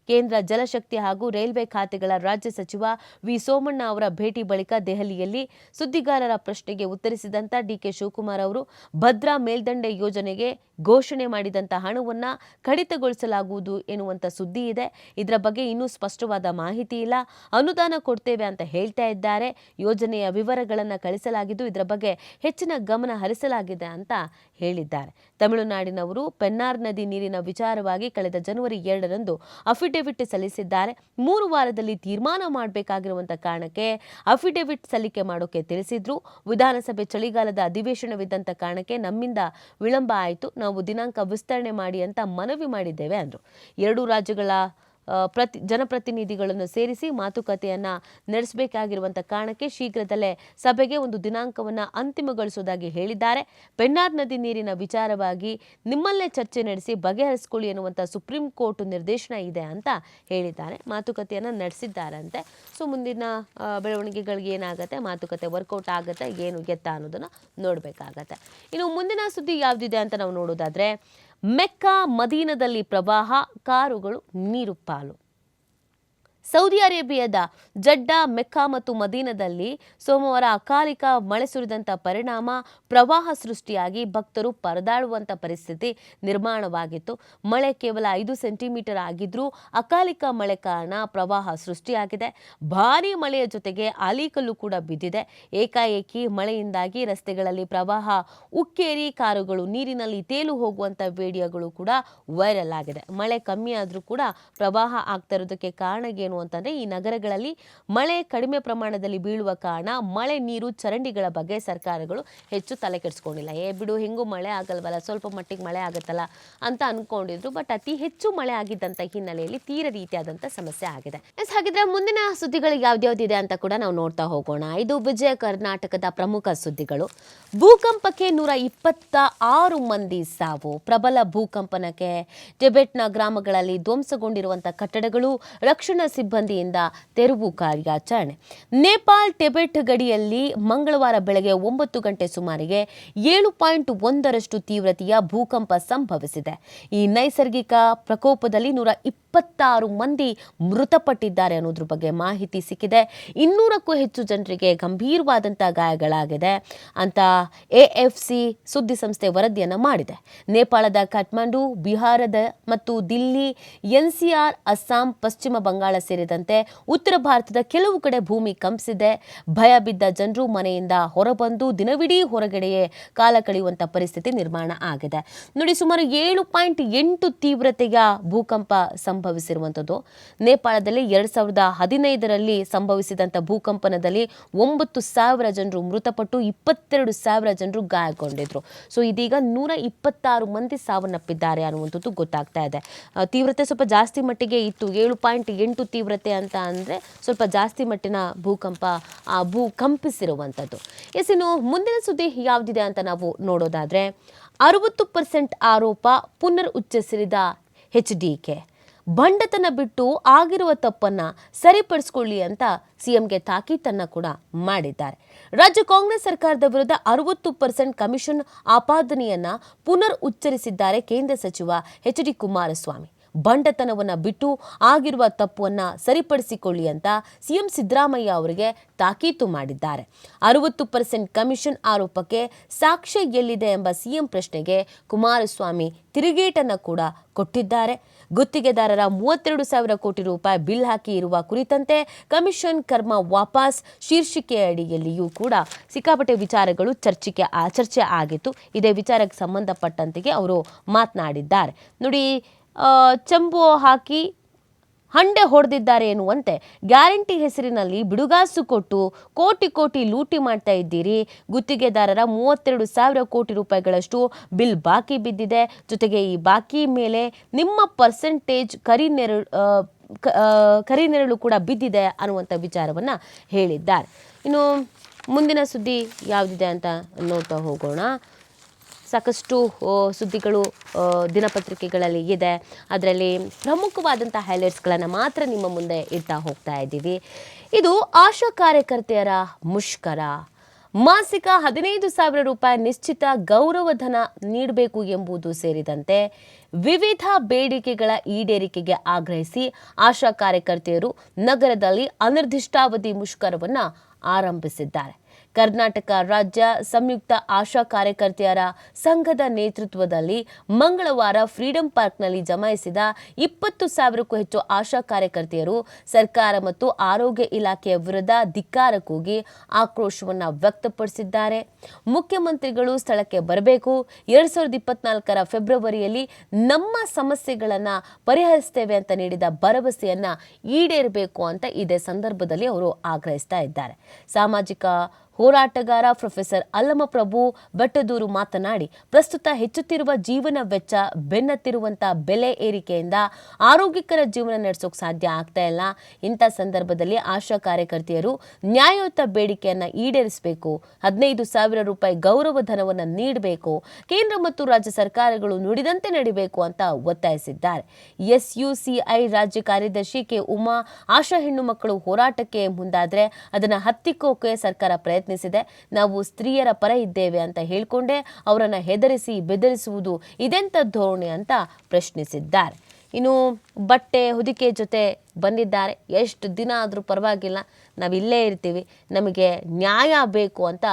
ಕೇಂದ್ರ ಜಲಶಕ್ತಿ ಹಾಗೂ ರೈಲ್ವೆ ಖಾತೆಗಳ ರಾಜ್ಯ ಸಚಿವ ವಿ ಸೋಮಣ್ಣ ಅವರ ಭೇಟಿ ಬಳಿಕ ದೆಹಲಿಯಲ್ಲಿ ಸುದ್ದಿಗಾರರ ಪ್ರಶ್ನೆಗೆ ಉತ್ತರಿಸಿದಂತ ಡಿಕೆ ಶಿವಕುಮಾರ್ ಅವರು ಭದ್ರಾ ಮೇಲ್ದಂಡೆ ಯೋಜನೆಗೆ ಘೋಷಣೆ ಮಾಡಿದಂತ ಹಣವನ್ನ ಕಡಿತಗೊಳಿಸಲಾಗುವುದು ಎನ್ನುವಂತ ಸುದ್ದಿ ಇದೆ. ಇದರ ಬಗ್ಗೆ ಇನ್ನೂ ಸ್ಪಷ್ಟವಾದ ಮಾಹಿತಿ ಇಲ್ಲ. ಅನುದಾನ ಕೊಡ್ತೇವೆ ಅಂತ ಹೇಳ್ತಾ ಇದ್ದಾರೆ. ಯೋಜನೆಯ ವಿವರಗಳನ್ನು ಕಳಿಸಲಾಗಿದ್ದು ಇದರ ಬಗ್ಗೆ ಹೆಚ್ಚಿನ ಗಮನ ಹರಿಸಲಾಗಿದೆ ಅಂತ ಹೇಳಿದ್ದಾರೆ. ತಮಿಳುನಾಡಿನವರು ಪೆನ್ನಾರ್ ನದಿ ನೀರಿನ ವಿಚಾರವಾಗಿ ಕಳೆದ ಜನವರಿ 2ರಂದು ಅಫಿಡವಿಟ್ ಸಲ್ಲಿಸಿದ್ದಾರೆ. 3 ವಾರದಲ್ಲಿ ತೀರ್ಮಾನ ಮಾಡಬೇಕಾಗಿರುವಂತಹ ಕಾರಣಕ್ಕೆ ಅಫಿಡವಿಟ್ ಸಲ್ಲಿಕೆ ಮಾಡೋಕೆ ತಿಳಿಸಿದ್ರು. ವಿಧಾನಸಭೆ ಚಳಿಗಾಲದ ಅಧಿವೇಶನವಿದ್ದಂತ ಕಾರಣಕ್ಕೆ ನಮ್ಮಿಂದ ವಿಳಂಬ ಆಯಿತು. ನಾವು ದಿನಾಂಕ ವಿಸ್ತರಣೆ ಮಾಡಿ ಅಂತ ಮನವಿ ಮಾಡಿದ್ದೇವೆ ಅಂದ್ರು. 2 ರಾಜ್ಯಗಳ ಜನಪ್ರತಿನಿಧಿಗಳನ್ನು ಸೇರಿಸಿ ಮಾತುಕತೆಯನ್ನ ನಡೆಸಬೇಕಾಗಿರುವಂಥ ಕಾರಣಕ್ಕೆ ಶೀಘ್ರದಲ್ಲೇ ಸಭೆಗೆ ಒಂದು ದಿನಾಂಕವನ್ನು ಅಂತಿಮಗೊಳಿಸುವುದಾಗಿ ಹೇಳಿದ್ದಾರೆ. ಪೆನ್ನಾರ್ ನದಿ ನೀರಿನ ವಿಚಾರವಾಗಿ ನಿಮ್ಮಲ್ಲೇ ಚರ್ಚೆ ನಡೆಸಿ ಬಗೆಹರಿಸಿಕೊಳ್ಳಿ ಎನ್ನುವಂಥ ಸುಪ್ರೀಂ ಕೋರ್ಟ್ ನಿರ್ದೇಶನ ಇದೆ ಅಂತ ಹೇಳಿದ್ದಾರೆ. ಮಾತುಕತೆಯನ್ನು ನಡೆಸಿದ್ದಾರಂತೆ. ಸೊ ಮುಂದಿನ ಬೆಳವಣಿಗೆಗಳಿಗೆ ಏನಾಗುತ್ತೆ, ಮಾತುಕತೆ ವರ್ಕೌಟ್ ಆಗುತ್ತೆ, ಏನು ಎತ್ತ ಅನ್ನೋದನ್ನು ನೋಡಬೇಕಾಗತ್ತೆ. ಇನ್ನು ಮುಂದಿನ ಸುದ್ದಿ ಯಾವುದಿದೆ ಅಂತ ನಾವು ನೋಡೋದಾದ್ರೆ, ಮೆಕ್ಕಾ ಮದೀನದಲ್ಲಿ ಪ್ರವಾಹ, ಕಾರುಗಳು ನೀರು ಪಾಲು. ಸೌದಿ ಅರೇಬಿಯಾದ ಜಡ್ಡಾ, ಮೆಕ್ಕಾ ಮತ್ತು ಮದೀನದಲ್ಲಿ ಸೋಮವಾರ ಅಕಾಲಿಕ ಮಳೆ ಸುರಿದಂಥ ಪರಿಣಾಮ ಪ್ರವಾಹ ಸೃಷ್ಟಿಯಾಗಿ ಭಕ್ತರು ಪರದಾಡುವಂಥ ಪರಿಸ್ಥಿತಿ ನಿರ್ಮಾಣವಾಗಿತ್ತು. ಮಳೆ ಕೇವಲ 5 ಸೆಂಟಿಮೀಟರ್ ಆಗಿದ್ರೂ ಅಕಾಲಿಕ ಮಳೆ ಕಾರಣ ಪ್ರವಾಹ ಸೃಷ್ಟಿಯಾಗಿದೆ. ಭಾರೀ ಮಳೆಯ ಜೊತೆಗೆ ಆಲಿಕಲ್ಲು ಕೂಡ ಬಿದ್ದಿದೆ. ಏಕಾಏಕಿ ಮಳೆಯಿಂದಾಗಿ ರಸ್ತೆಗಳಲ್ಲಿ ಪ್ರವಾಹ ಉಕ್ಕೇರಿ ಕಾರುಗಳು ನೀರಿನಲ್ಲಿ ತೇಲು ಹೋಗುವಂಥ ವಿಡಿಯೋಗಳು ಕೂಡ ವೈರಲ್ ಆಗಿದೆ. ಮಳೆ ಕಮ್ಮಿ ಆದರೂ ಕೂಡ ಪ್ರವಾಹ ಆಗ್ತಾ ಇರೋದಕ್ಕೆ ಕಾರಣ ಏನು ಅಂತಂದ್ರೆ, ಈ ನಗರಗಳಲ್ಲಿ ಮಳೆ ಕಡಿಮೆ ಪ್ರಮಾಣದಲ್ಲಿ ಬೀಳುವ ಕಾರಣ ಮಳೆ ನೀರು ಚರಂಡಿಗಳ ಬಗ್ಗೆ ಸರ್ಕಾರಗಳು ಹೆಚ್ಚು ತಲೆ ಕೆಡಿಸ್ಕೊಂಡಿಲ್ಲ. ಬಿಡು ಹಿಂಗೂ ಮಳೆ ಆಗಲ್ವಲ್ಲ, ಸ್ವಲ್ಪ ಮಟ್ಟಿಗೆ ಮಳೆ ಆಗುತ್ತಲ್ಲ ಅಂತ ಅನ್ಕೊಂಡಿದ್ರು. ಬಟ್ ಅತಿ ಹೆಚ್ಚು ಮಳೆ ಆಗಿದ್ದಂಥ ಹಿನ್ನೆಲೆಯಲ್ಲಿ ತೀರ ರೀತಿಯಾದಂಥ ಸಮಸ್ಯೆ ಆಗಿದೆ. ಹಾಗಿದ್ರೆ ಮುಂದಿನ ಸುದ್ದಿಗಳು ಯಾವ್ದ್ಯಾವ್ದಿದೆ ಅಂತ ಕೂಡ ನಾವು ನೋಡ್ತಾ ಹೋಗೋಣ. ಇದು ವಿಜಯ ಕರ್ನಾಟಕದ ಪ್ರಮುಖ ಸುದ್ದಿಗಳು. ಭೂಕಂಪಕ್ಕೆ 126 ಮಂದಿ ಸಾವು. ಪ್ರಬಲ ಭೂಕಂಪನಕ್ಕೆ ಟಿಬೆಟ್ನ ಗ್ರಾಮಗಳಲ್ಲಿ ಧ್ವಂಸಗೊಂಡಿರುವಂಥ ಕಟ್ಟಡಗಳು, ರಕ್ಷಣಾ ಸಿಬ್ಬಂದಿಯಿಂದ ತೆರವು ಕಾರ್ಯಾಚರಣೆ. ನೇಪಾಳ ಟಿಬೆಟ್ ಗಡಿಯಲ್ಲಿ ಮಂಗಳವಾರ ಬೆಳಗ್ಗೆ 9 ಗಂಟೆ ಸುಮಾರಿಗೆ 7.1ರಷ್ಟು ತೀವ್ರತೆಯ ಭೂಕಂಪ ಸಂಭವಿಸಿದೆ. ಈ ನೈಸರ್ಗಿಕ ಪ್ರಕೋಪದಲ್ಲಿ 126 ಮಂದಿ ಮೃತಪಟ್ಟಿದ್ದಾರೆ ಅನ್ನೋದ್ರ ಬಗ್ಗೆ ಮಾಹಿತಿ ಸಿಕ್ಕಿದೆ. 200ಕ್ಕೂ ಹೆಚ್ಚು ಜನರಿಗೆ ಗಂಭೀರವಾದಂತಹ ಗಾಯಗಳಾಗಿದೆ ಅಂತ ಎಎಫ್ಸಿ ಸುದ್ದಿ ಸಂಸ್ಥೆ ವರದಿಯನ್ನು ಮಾಡಿದೆ. ನೇಪಾಳದ ಕಾಠ್ಮಂಡು, ಬಿಹಾರದ ಮತ್ತು ದಿಲ್ಲಿ, ಎನ್ಸಿಆರ್, ಅಸ್ಸಾಂ, ಪಶ್ಚಿಮ ಬಂಗಾಳ ಸೇರಿದಂತೆ ಉತ್ತರ ಭಾರತದ ಕೆಲವು ಕಡೆ ಭೂಮಿ ಕಂಪಿಸಿದೆ. ಭಯ ಬಿದ್ದ ಜನರು ಮನೆಯಿಂದ ಹೊರಬಂದು ದಿನವಿಡೀ ಹೊರಗಡೆಯೇ ಕಾಲ ಕಳೆಯುವಂತ ಪರಿಸ್ಥಿತಿ ನಿರ್ಮಾಣ ಆಗಿದೆ. ನೋಡಿ, ಸುಮಾರು 7.8 ತೀವ್ರತೆಯ ಭೂಕಂಪ ಸಂಭವಿಸಿದೆ. ಸಂಭವಿಸಿರುವಂಥದ್ದು. ನೇಪಾಳದಲ್ಲಿ 2015ರಲ್ಲಿ ಸಂಭವಿಸಿದಂಥ ಭೂಕಂಪನದಲ್ಲಿ 9,000 ಜನರು ಮೃತಪಟ್ಟು 22,000 ಜನರು ಗಾಯಗೊಂಡಿದ್ರು. ಸೊ ಇದೀಗ 126 ಮಂದಿ ಸಾವನ್ನಪ್ಪಿದ್ದಾರೆ ಅನ್ನುವಂಥದ್ದು ಗೊತ್ತಾಗ್ತಾ ಇದೆ. ತೀವ್ರತೆ ಸ್ವಲ್ಪ ಜಾಸ್ತಿ ಮಟ್ಟಿಗೆ ಇತ್ತು, 7.8 ತೀವ್ರತೆ ಅಂತ ಅಂದರೆ ಸ್ವಲ್ಪ ಜಾಸ್ತಿ ಮಟ್ಟಿನ ಭೂಕಂಪಿಸಿರುವಂಥದ್ದು. ಇನ್ನು ಮುಂದಿನ ಸುದ್ದಿ ಯಾವುದಿದೆ ಅಂತ ನಾವು ನೋಡೋದಾದ್ರೆ, 60% ಆರೋಪ ಪುನರ್ ಉಚ್ಚರಿಸಿದ HDK. ಬಂಡತನ ಬಿಟ್ಟು ಆಗಿರುವ ತಪ್ಪನ್ನ ಸರಿಪಡಿಸಿಕೊಳ್ಳಿ ಅಂತ ಸಿಎಂಗೆ ತಾಕೀತನ್ನ ಕೂಡ ಮಾಡಿದ್ದಾರೆ. ರಾಜ್ಯ ಕಾಂಗ್ರೆಸ್ ಸರ್ಕಾರದ ವಿರುದ್ಧ 60% ಕಮಿಷನ್ ಆಪಾದನೆಯನ್ನ ಪುನರ್ ಉಚ್ಚರಿಸಿದ್ದಾರೆ ಕೇಂದ್ರ ಸಚಿವ HD ಕುಮಾರಸ್ವಾಮಿ. ಬಂಡತನವನ್ನ ಬಿಟ್ಟು ಆಗಿರುವ ತಪ್ಪನ್ನ ಸರಿಪಡಿಸಿಕೊಳ್ಳಿ ಅಂತ ಸಿಎಂ ಸಿದ್ದರಾಮಯ್ಯ ಅವರಿಗೆ ತಾಕೀತು ಮಾಡಿದ್ದಾರೆ. 60% ಕಮಿಷನ್ ಆರೋಪಕ್ಕೆ ಸಾಕ್ಷ್ಯ ಎಲ್ಲಿದೆ ಎಂಬ ಸಿಎಂ ಪ್ರಶ್ನೆಗೆ ಕುಮಾರಸ್ವಾಮಿ ತಿರುಗೇಟನ್ನ ಕೂಡ ಕೊಟ್ಟಿದ್ದಾರೆ. ಗುತ್ತಿಗೆದಾರರ 32,000 ಕೋಟಿ ರೂಪಾಯಿ ಬಿಲ್ ಹಾಕಿ ಇರುವ ಕುರಿತಂತೆ ಕಮಿಷನ್ ಕರ್ಮ ವಾಪಸ್ ಶೀರ್ಷಿಕೆ ಅಡಿಯಲ್ಲಿಯೂ ಕೂಡ ಸಿಕ್ಕಾಪಟ್ಟೆ ವಿಚಾರಗಳು ಚರ್ಚೆ ಆಗಿತ್ತು. ಇದೇ ವಿಚಾರಕ್ಕೆ ಸಂಬಂಧಪಟ್ಟಂತೆಗೆ ಅವರು ಮಾತನಾಡಿದ್ದಾರೆ. ನೋಡಿ, ಚಂಬು ಹಾಕಿ ಹಂಡೆ ಹೊಡೆದಿದ್ದಾರೆ ಎನ್ನುವಂತೆ ಗ್ಯಾರಂಟಿ ಹೆಸರಿನಲ್ಲಿ ಬಿಡುಗಾಸು ಕೊಟ್ಟು ಕೋಟಿ ಲೂಟಿ ಮಾಡ್ತಾ ಇದ್ದೀರಿ. ಗುತ್ತಿಗೆದಾರರ 32,000 ಕೋಟಿ ರೂಪಾಯಿಗಳಷ್ಟು ಬಿಲ್ ಬಾಕಿ ಬಿದ್ದಿದೆ. ಜೊತೆಗೆ ಈ ಬಾಕಿ ಮೇಲೆ ನಿಮ್ಮ ಪರ್ಸೆಂಟೇಜ್ ಕರಿನೆರಳು ಕೂಡ ಬಿದ್ದಿದೆ ಅನ್ನುವಂಥ ವಿಚಾರವನ್ನು ಹೇಳಿದ್ದಾರೆ. ಇನ್ನು ಮುಂದಿನ ಸುದ್ದಿ ಯಾವುದಿದೆ ಅಂತ ನೋಡ್ತಾ ಹೋಗೋಣ. ಸಾಕಷ್ಟು ಸುದ್ದಿಗಳು ದಿನಪತ್ರಿಕೆಗಳಲ್ಲಿ ಇದೆ. ಅದರಲ್ಲಿ ಪ್ರಮುಖವಾದಂಥ ಹೈಲೈಟ್ಸ್ಗಳನ್ನು ಮಾತ್ರ ನಿಮ್ಮ ಮುಂದೆ ಇಡ್ತಾ ಹೋಗ್ತಾ ಇದ್ದೀವಿ. ಇದು ಆಶಾ ಕಾರ್ಯಕರ್ತೆಯರ ಮುಷ್ಕರ. ಮಾಸಿಕ 15,000 ರೂಪಾಯಿ ನಿಶ್ಚಿತ ಗೌರವಧನ ನೀಡಬೇಕು ಎಂಬುದು ಸೇರಿದಂತೆ ವಿವಿಧ ಬೇಡಿಕೆಗಳ ಈಡೇರಿಕೆಗೆ ಆಗ್ರಹಿಸಿ ಆಶಾ ಕಾರ್ಯಕರ್ತೆಯರು ನಗರದಲ್ಲಿ ಅನಿರ್ದಿಷ್ಟಾವಧಿ ಮುಷ್ಕರವನ್ನು ಆರಂಭಿಸಿದ್ದಾರೆ. ಕರ್ನಾಟಕ ರಾಜ್ಯ ಸಂಯುಕ್ತ ಆಶಾ ಕಾರ್ಯಕರ್ತೆಯರ ಸಂಘದ ನೇತೃತ್ವದಲ್ಲಿ ಮಂಗಳವಾರ ಫ್ರೀಡಂ ಪಾರ್ಕ್ನಲ್ಲಿ ಜಮಾಯಿಸಿದ 20,000ಕ್ಕೂ ಹೆಚ್ಚು ಆಶಾ ಕಾರ್ಯಕರ್ತೆಯರು ಸರ್ಕಾರ ಮತ್ತು ಆರೋಗ್ಯ ಇಲಾಖೆಯ ವಿರುದ್ಧ ಧಿಕ್ಕಾರ ಕೂಗಿ ಆಕ್ರೋಶವನ್ನು ವ್ಯಕ್ತಪಡಿಸಿದ್ದಾರೆ. ಮುಖ್ಯಮಂತ್ರಿಗಳು ಸ್ಥಳಕ್ಕೆ ಬರಬೇಕು, 2024ರ ಫೆಬ್ರವರಿಯಲ್ಲಿ ನಮ್ಮ ಸಮಸ್ಯೆಗಳನ್ನು ಪರಿಹರಿಸುತ್ತೇವೆ ಅಂತ ನೀಡಿದ ಭರವಸೆಯನ್ನ ಈಡೇರಬೇಕು ಅಂತ ಇದೇ ಸಂದರ್ಭದಲ್ಲಿ ಅವರು ಆಗ್ರಹಿಸ್ತಾ ಇದ್ದಾರೆ. ಸಾಮಾಜಿಕ ಹೋರಾಟಗಾರ ಪ್ರೊಫೆಸರ್ ಅಲ್ಲಮಪ್ರಭು ಬೆಟ್ಟದೂರು ಮಾತನಾಡಿ, ಪ್ರಸ್ತುತ ಹೆಚ್ಚುತ್ತಿರುವ ಜೀವನ ವೆಚ್ಚ, ಬೆನ್ನತ್ತಿರುವಂತಹ ಬೆಲೆ ಏರಿಕೆಯಿಂದ ಆರೋಗ್ಯಕರ ಜೀವನ ನಡೆಸೋಕೆ ಸಾಧ್ಯ ಆಗ್ತಾ ಇಲ್ಲ. ಇಂಥ ಸಂದರ್ಭದಲ್ಲಿ ಆಶಾ ಕಾರ್ಯಕರ್ತೆಯರು ನ್ಯಾಯಯುತ ಬೇಡಿಕೆಯನ್ನ ಈಡೇರಿಸಬೇಕು, 15,000 ರೂಪಾಯಿ ಗೌರವ ಧನವನ್ನು ನೀಡಬೇಕು, ಕೇಂದ್ರ ಮತ್ತು ರಾಜ್ಯ ಸರ್ಕಾರಗಳು ನುಡಿದಂತೆ ನಡಿಬೇಕು ಅಂತ ಒತ್ತಾಯಿಸಿದ್ದಾರೆ. SUCI ರಾಜ್ಯ ಕಾರ್ಯದರ್ಶಿ ಕೆ ಉಮಾ, ಆಶಾ ಹೆಣ್ಣು ಮಕ್ಕಳು ಹೋರಾಟಕ್ಕೆ ಮುಂದಾದ್ರೆ ಅದನ್ನ ಹತ್ತಿಕ್ಕೋಕೆ ಸರ್ಕಾರ ಪ್ರಯತ್ನಿಸಿದೆ. ನಾವು ಸ್ತ್ರೀಯರ ಪರ ಇದ್ದೇವೆ ಅಂತ ಹೇಳ್ಕೊಂಡೆ ಅವರನ್ನ ಹೆದರಿಸಿ ಬೆದರಿಸುವುದು ಇದೆಂತ ಧೋರಣೆ ಅಂತ ಪ್ರಶ್ನಿಸಿದ್ದಾರೆ. ಇನ್ನು ಬಟ್ಟೆ ಹೊದಿಕೆ ಜೊತೆ ಬಂದಿದ್ದಾರೆ. ಎಷ್ಟು ದಿನ ಆದರೂ ಪರವಾಗಿಲ್ಲ, ನಾವಿಲ್ಲೇ ಇರ್ತೀವಿ, ನಮಗೆ ನ್ಯಾಯ ಬೇಕು ಅಂತ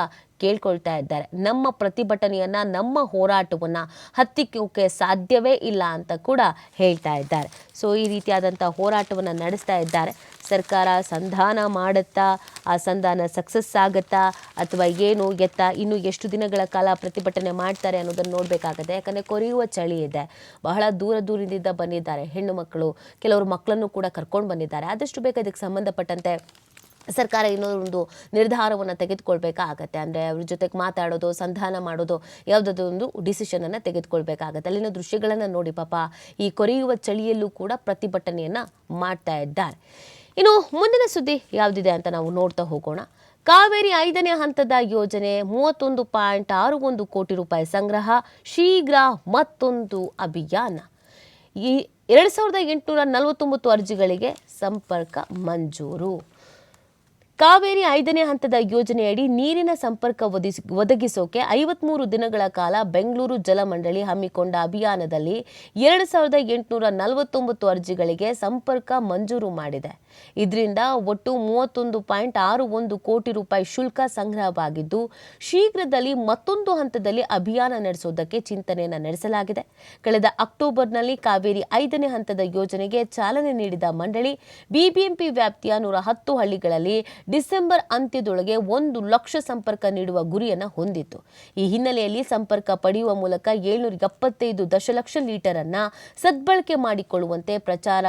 ಕೇಳ್ಕೊಳ್ತಾ ಇದ್ದಾರೆ. ನಮ್ಮ ಪ್ರತಿಭಟನೆಯನ್ನ, ನಮ್ಮ ಹೋರಾಟವನ್ನ ಹತ್ತಿಕ್ಕೋಕೆ ಸಾಧ್ಯವೇ ಇಲ್ಲ ಅಂತ ಕೂಡ ಹೇಳ್ತಾ ಇದ್ದಾರೆ. ಸೊ ಈ ರೀತಿಯಾದಂಥ ಹೋರಾಟವನ್ನು ನಡೆಸ್ತಾ ಇದ್ದಾರೆ. ಸರ್ಕಾರ ಸಂಧಾನ ಮಾಡುತ್ತಾ, ಆ ಸಂಧಾನ ಸಕ್ಸಸ್ ಆಗುತ್ತಾ ಅಥವಾ ಏನು ಎತ್ತಾ, ಇನ್ನು ಎಷ್ಟು ದಿನಗಳ ಕಾಲ ಪ್ರತಿಭಟನೆ ಮಾಡ್ತಾರೆ ಅನ್ನೋದನ್ನು ನೋಡಬೇಕಾಗುತ್ತೆ. ಯಾಕಂದರೆ ಕೊರೆಯುವ ಚಳಿ ಇದೆ. ಬಹಳ ದೂರದಿಂದ ಬಂದಿದ್ದಾರೆ ಹೆಣ್ಣು ಮಕ್ಕಳು, ಕೆಲವರು ಮಕ್ಕಳನ್ನು ಕೂಡ ಕರ್ಕೊಂಡು ಬಂದಿದ್ದಾರೆ. ಆದಷ್ಟು ಬೇಗ ಇದಕ್ಕೆ ಸಂಬಂಧಪಟ್ಟಂತೆ ಸರ್ಕಾರ ಇನ್ನೊಂದು ನಿರ್ಧಾರವನ್ನು ತೆಗೆದುಕೊಳ್ಬೇಕಾಗತ್ತೆ. ಅಂದರೆ ಅವ್ರ ಜೊತೆಗೆ ಮಾತಾಡೋದು, ಸಂಧಾನ ಮಾಡೋದು, ಯಾವುದಾದ್ರೂ ಒಂದು ಡಿಸಿಷನನ್ನು ತೆಗೆದುಕೊಳ್ಬೇಕಾಗತ್ತೆ. ಅಲ್ಲಿನ ದೃಶ್ಯಗಳನ್ನು ನೋಡಿ, ಪಾಪ ಈ ಕೊರೆಯುವ ಚಳಿಯಲ್ಲೂ ಕೂಡ ಪ್ರತಿಭಟನೆಯನ್ನು ಮಾಡ್ತಾ ಇದ್ದಾರೆ. ಇನ್ನು ಮುಂದಿನ ಸುದ್ದಿ ಯಾವುದಿದೆ ಅಂತ ನಾವು ನೋಡ್ತಾ ಹೋಗೋಣ. ಕಾವೇರಿ 5ನೇ ಹಂತದ ಯೋಜನೆ 31.61 ಕೋಟಿ ರೂಪಾಯಿ ಸಂಗ್ರಹ, ಶೀಘ್ರ ಮತ್ತೊಂದು ಅಭಿಯಾನ. ಈ 2,849 ಅರ್ಜಿಗಳಿಗೆ ಸಂಪರ್ಕ ಮಂಜೂರು. ಕಾವೇರಿ 5ನೇ ಹಂತದ ಯೋಜನೆಯಡಿ ನೀರಿನ ಸಂಪರ್ಕ ಒದಗಿಸೋಕೆ 53 ದಿನಗಳ ಕಾಲ ಬೆಂಗಳೂರು ಜಲಮಂಡಳಿ ಹಮ್ಮಿಕೊಂಡ ಅಭಿಯಾನದಲ್ಲಿ 2,849 ಅರ್ಜಿಗಳಿಗೆ ಸಂಪರ್ಕ ಮಂಜೂರು ಮಾಡಿದೆ. ಇದರಿಂದ ಒಟ್ಟು 31.61 ಕೋಟಿ ರೂಪಾಯಿ ಶುಲ್ಕ ಸಂಗ್ರಹವಾಗಿದ್ದು, ಶೀಘ್ರದಲ್ಲಿ ಮತ್ತೊಂದು ಹಂತದಲ್ಲಿ ಅಭಿಯಾನ ನಡೆಸೋದಕ್ಕೆ ಚಿಂತನೆಯನ್ನು ನಡೆಸಲಾಗಿದೆ. ಕಳೆದ ಅಕ್ಟೋಬರ್ನಲ್ಲಿ ಕಾವೇರಿ 5ನೇ ಹಂತದ ಯೋಜನೆಗೆ ಚಾಲನೆ ನೀಡಿದ ಮಂಡಳಿ ಬಿಬಿಎಂಪಿ ವ್ಯಾಪ್ತಿಯ 110 ಹಳ್ಳಿಗಳಲ್ಲಿ ಡಿಸೆಂಬರ್ ಅಂತ್ಯದೊಳಗೆ 1,00,000 ಸಂಪರ್ಕ ನೀಡುವ ಗುರಿಯನ್ನು ಹೊಂದಿತ್ತು. ಈ ಹಿನ್ನೆಲೆಯಲ್ಲಿ ಸಂಪರ್ಕ ಪಡೆಯುವ ಮೂಲಕ 775 ದಶಲಕ್ಷ ಲೀಟರ್ ಅನ್ನ ಸದ್ಬಳಕೆ ಮಾಡಿಕೊಳ್ಳುವಂತೆ ಪ್ರಚಾರ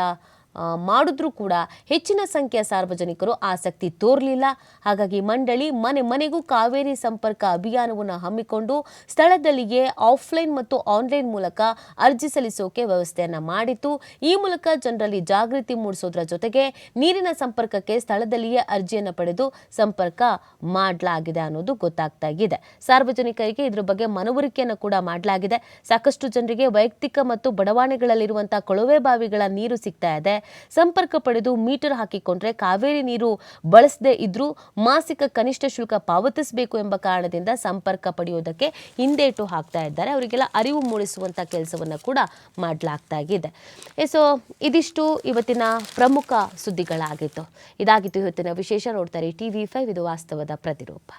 ಮಾಡಿದ್ರೂ ಕೂಡ ಹೆಚ್ಚಿನ ಸಂಖ್ಯೆಯ ಸಾರ್ವಜನಿಕರು ಆಸಕ್ತಿ ತೋರಲಿಲ್ಲ. ಹಾಗಾಗಿ ಮಂಡಳಿ ಮನೆ ಮನೆಗೂ ಕಾವೇರಿ ಸಂಪರ್ಕ ಅಭಿಯಾನವನ್ನು ಹಮ್ಮಿಕೊಂಡು ಸ್ಥಳದಲ್ಲಿಯೇ ಆಫ್ಲೈನ್ ಮತ್ತು ಆನ್ಲೈನ್ ಮೂಲಕ ಅರ್ಜಿ ಸಲ್ಲಿಸೋಕೆ ವ್ಯವಸ್ಥೆಯನ್ನ ಮಾಡಿತ್ತು. ಈ ಮೂಲಕ ಜನರಲ್ಲಿ ಜಾಗೃತಿ ಮೂಡಿಸೋದ್ರ ಜೊತೆಗೆ ನೀರಿನ ಸಂಪರ್ಕಕ್ಕೆ ಸ್ಥಳದಲ್ಲಿಯೇ ಅರ್ಜಿಯನ್ನು ಪಡೆದು ಸಂಪರ್ಕ ಮಾಡಲಾಗಿದೆ ಅನ್ನೋದು ಗೊತ್ತಾಗ್ತಾ ಇದೆ. ಸಾರ್ವಜನಿಕರಿಗೆ ಇದ್ರ ಬಗ್ಗೆ ಮನವರಿಕೆಯನ್ನು ಕೂಡ ಮಾಡಲಾಗಿದೆ. ಸಾಕಷ್ಟು ಜನರಿಗೆ ವೈಯಕ್ತಿಕ ಮತ್ತು ಬಡಾವಣೆಗಳಲ್ಲಿರುವಂತಹ ಕೊಳವೆ ಬಾವಿಗಳ ನೀರು ಸಿಗ್ತಾ ಇದೆ. ಸಂಪರ್ಕ ಪಡೆದು ಮೀಟರ್ ಹಾಕಿಕೊಂಡ್ರೆ ಕಾವೇರಿ ನೀರು ಬಳಸದೇ ಇದ್ರೂ ಮಾಸಿಕ ಕನಿಷ್ಠ ಶುಲ್ಕ ಪಾವತಿಸಬೇಕು ಎಂಬ ಕಾರಣದಿಂದ ಸಂಪರ್ಕ ಪಡೆಯುವುದಕ್ಕೆ ಹಿಂದೇಟು ಹಾಕ್ತಾ ಇದ್ದಾರೆ. ಅವರಿಗೆಲ್ಲ ಅರಿವು ಮೂಡಿಸುವಂತ ಕೆಲಸವನ್ನ ಕೂಡ ಮಾಡಲಾಗ್ತಾ ಇದೆ. ಸೊ ಇದಿಷ್ಟು ಇವತ್ತಿನ ಪ್ರಮುಖ ಸುದ್ದಿಗಳಾಗಿತ್ತು. ಇದಾಗಿತ್ತು ಇವತ್ತಿನ ವಿಶೇಷ. ನೋಡ್ತಾರೆ TV5, ಇದು ವಾಸ್ತವದ ಪ್ರತಿರೂಪ.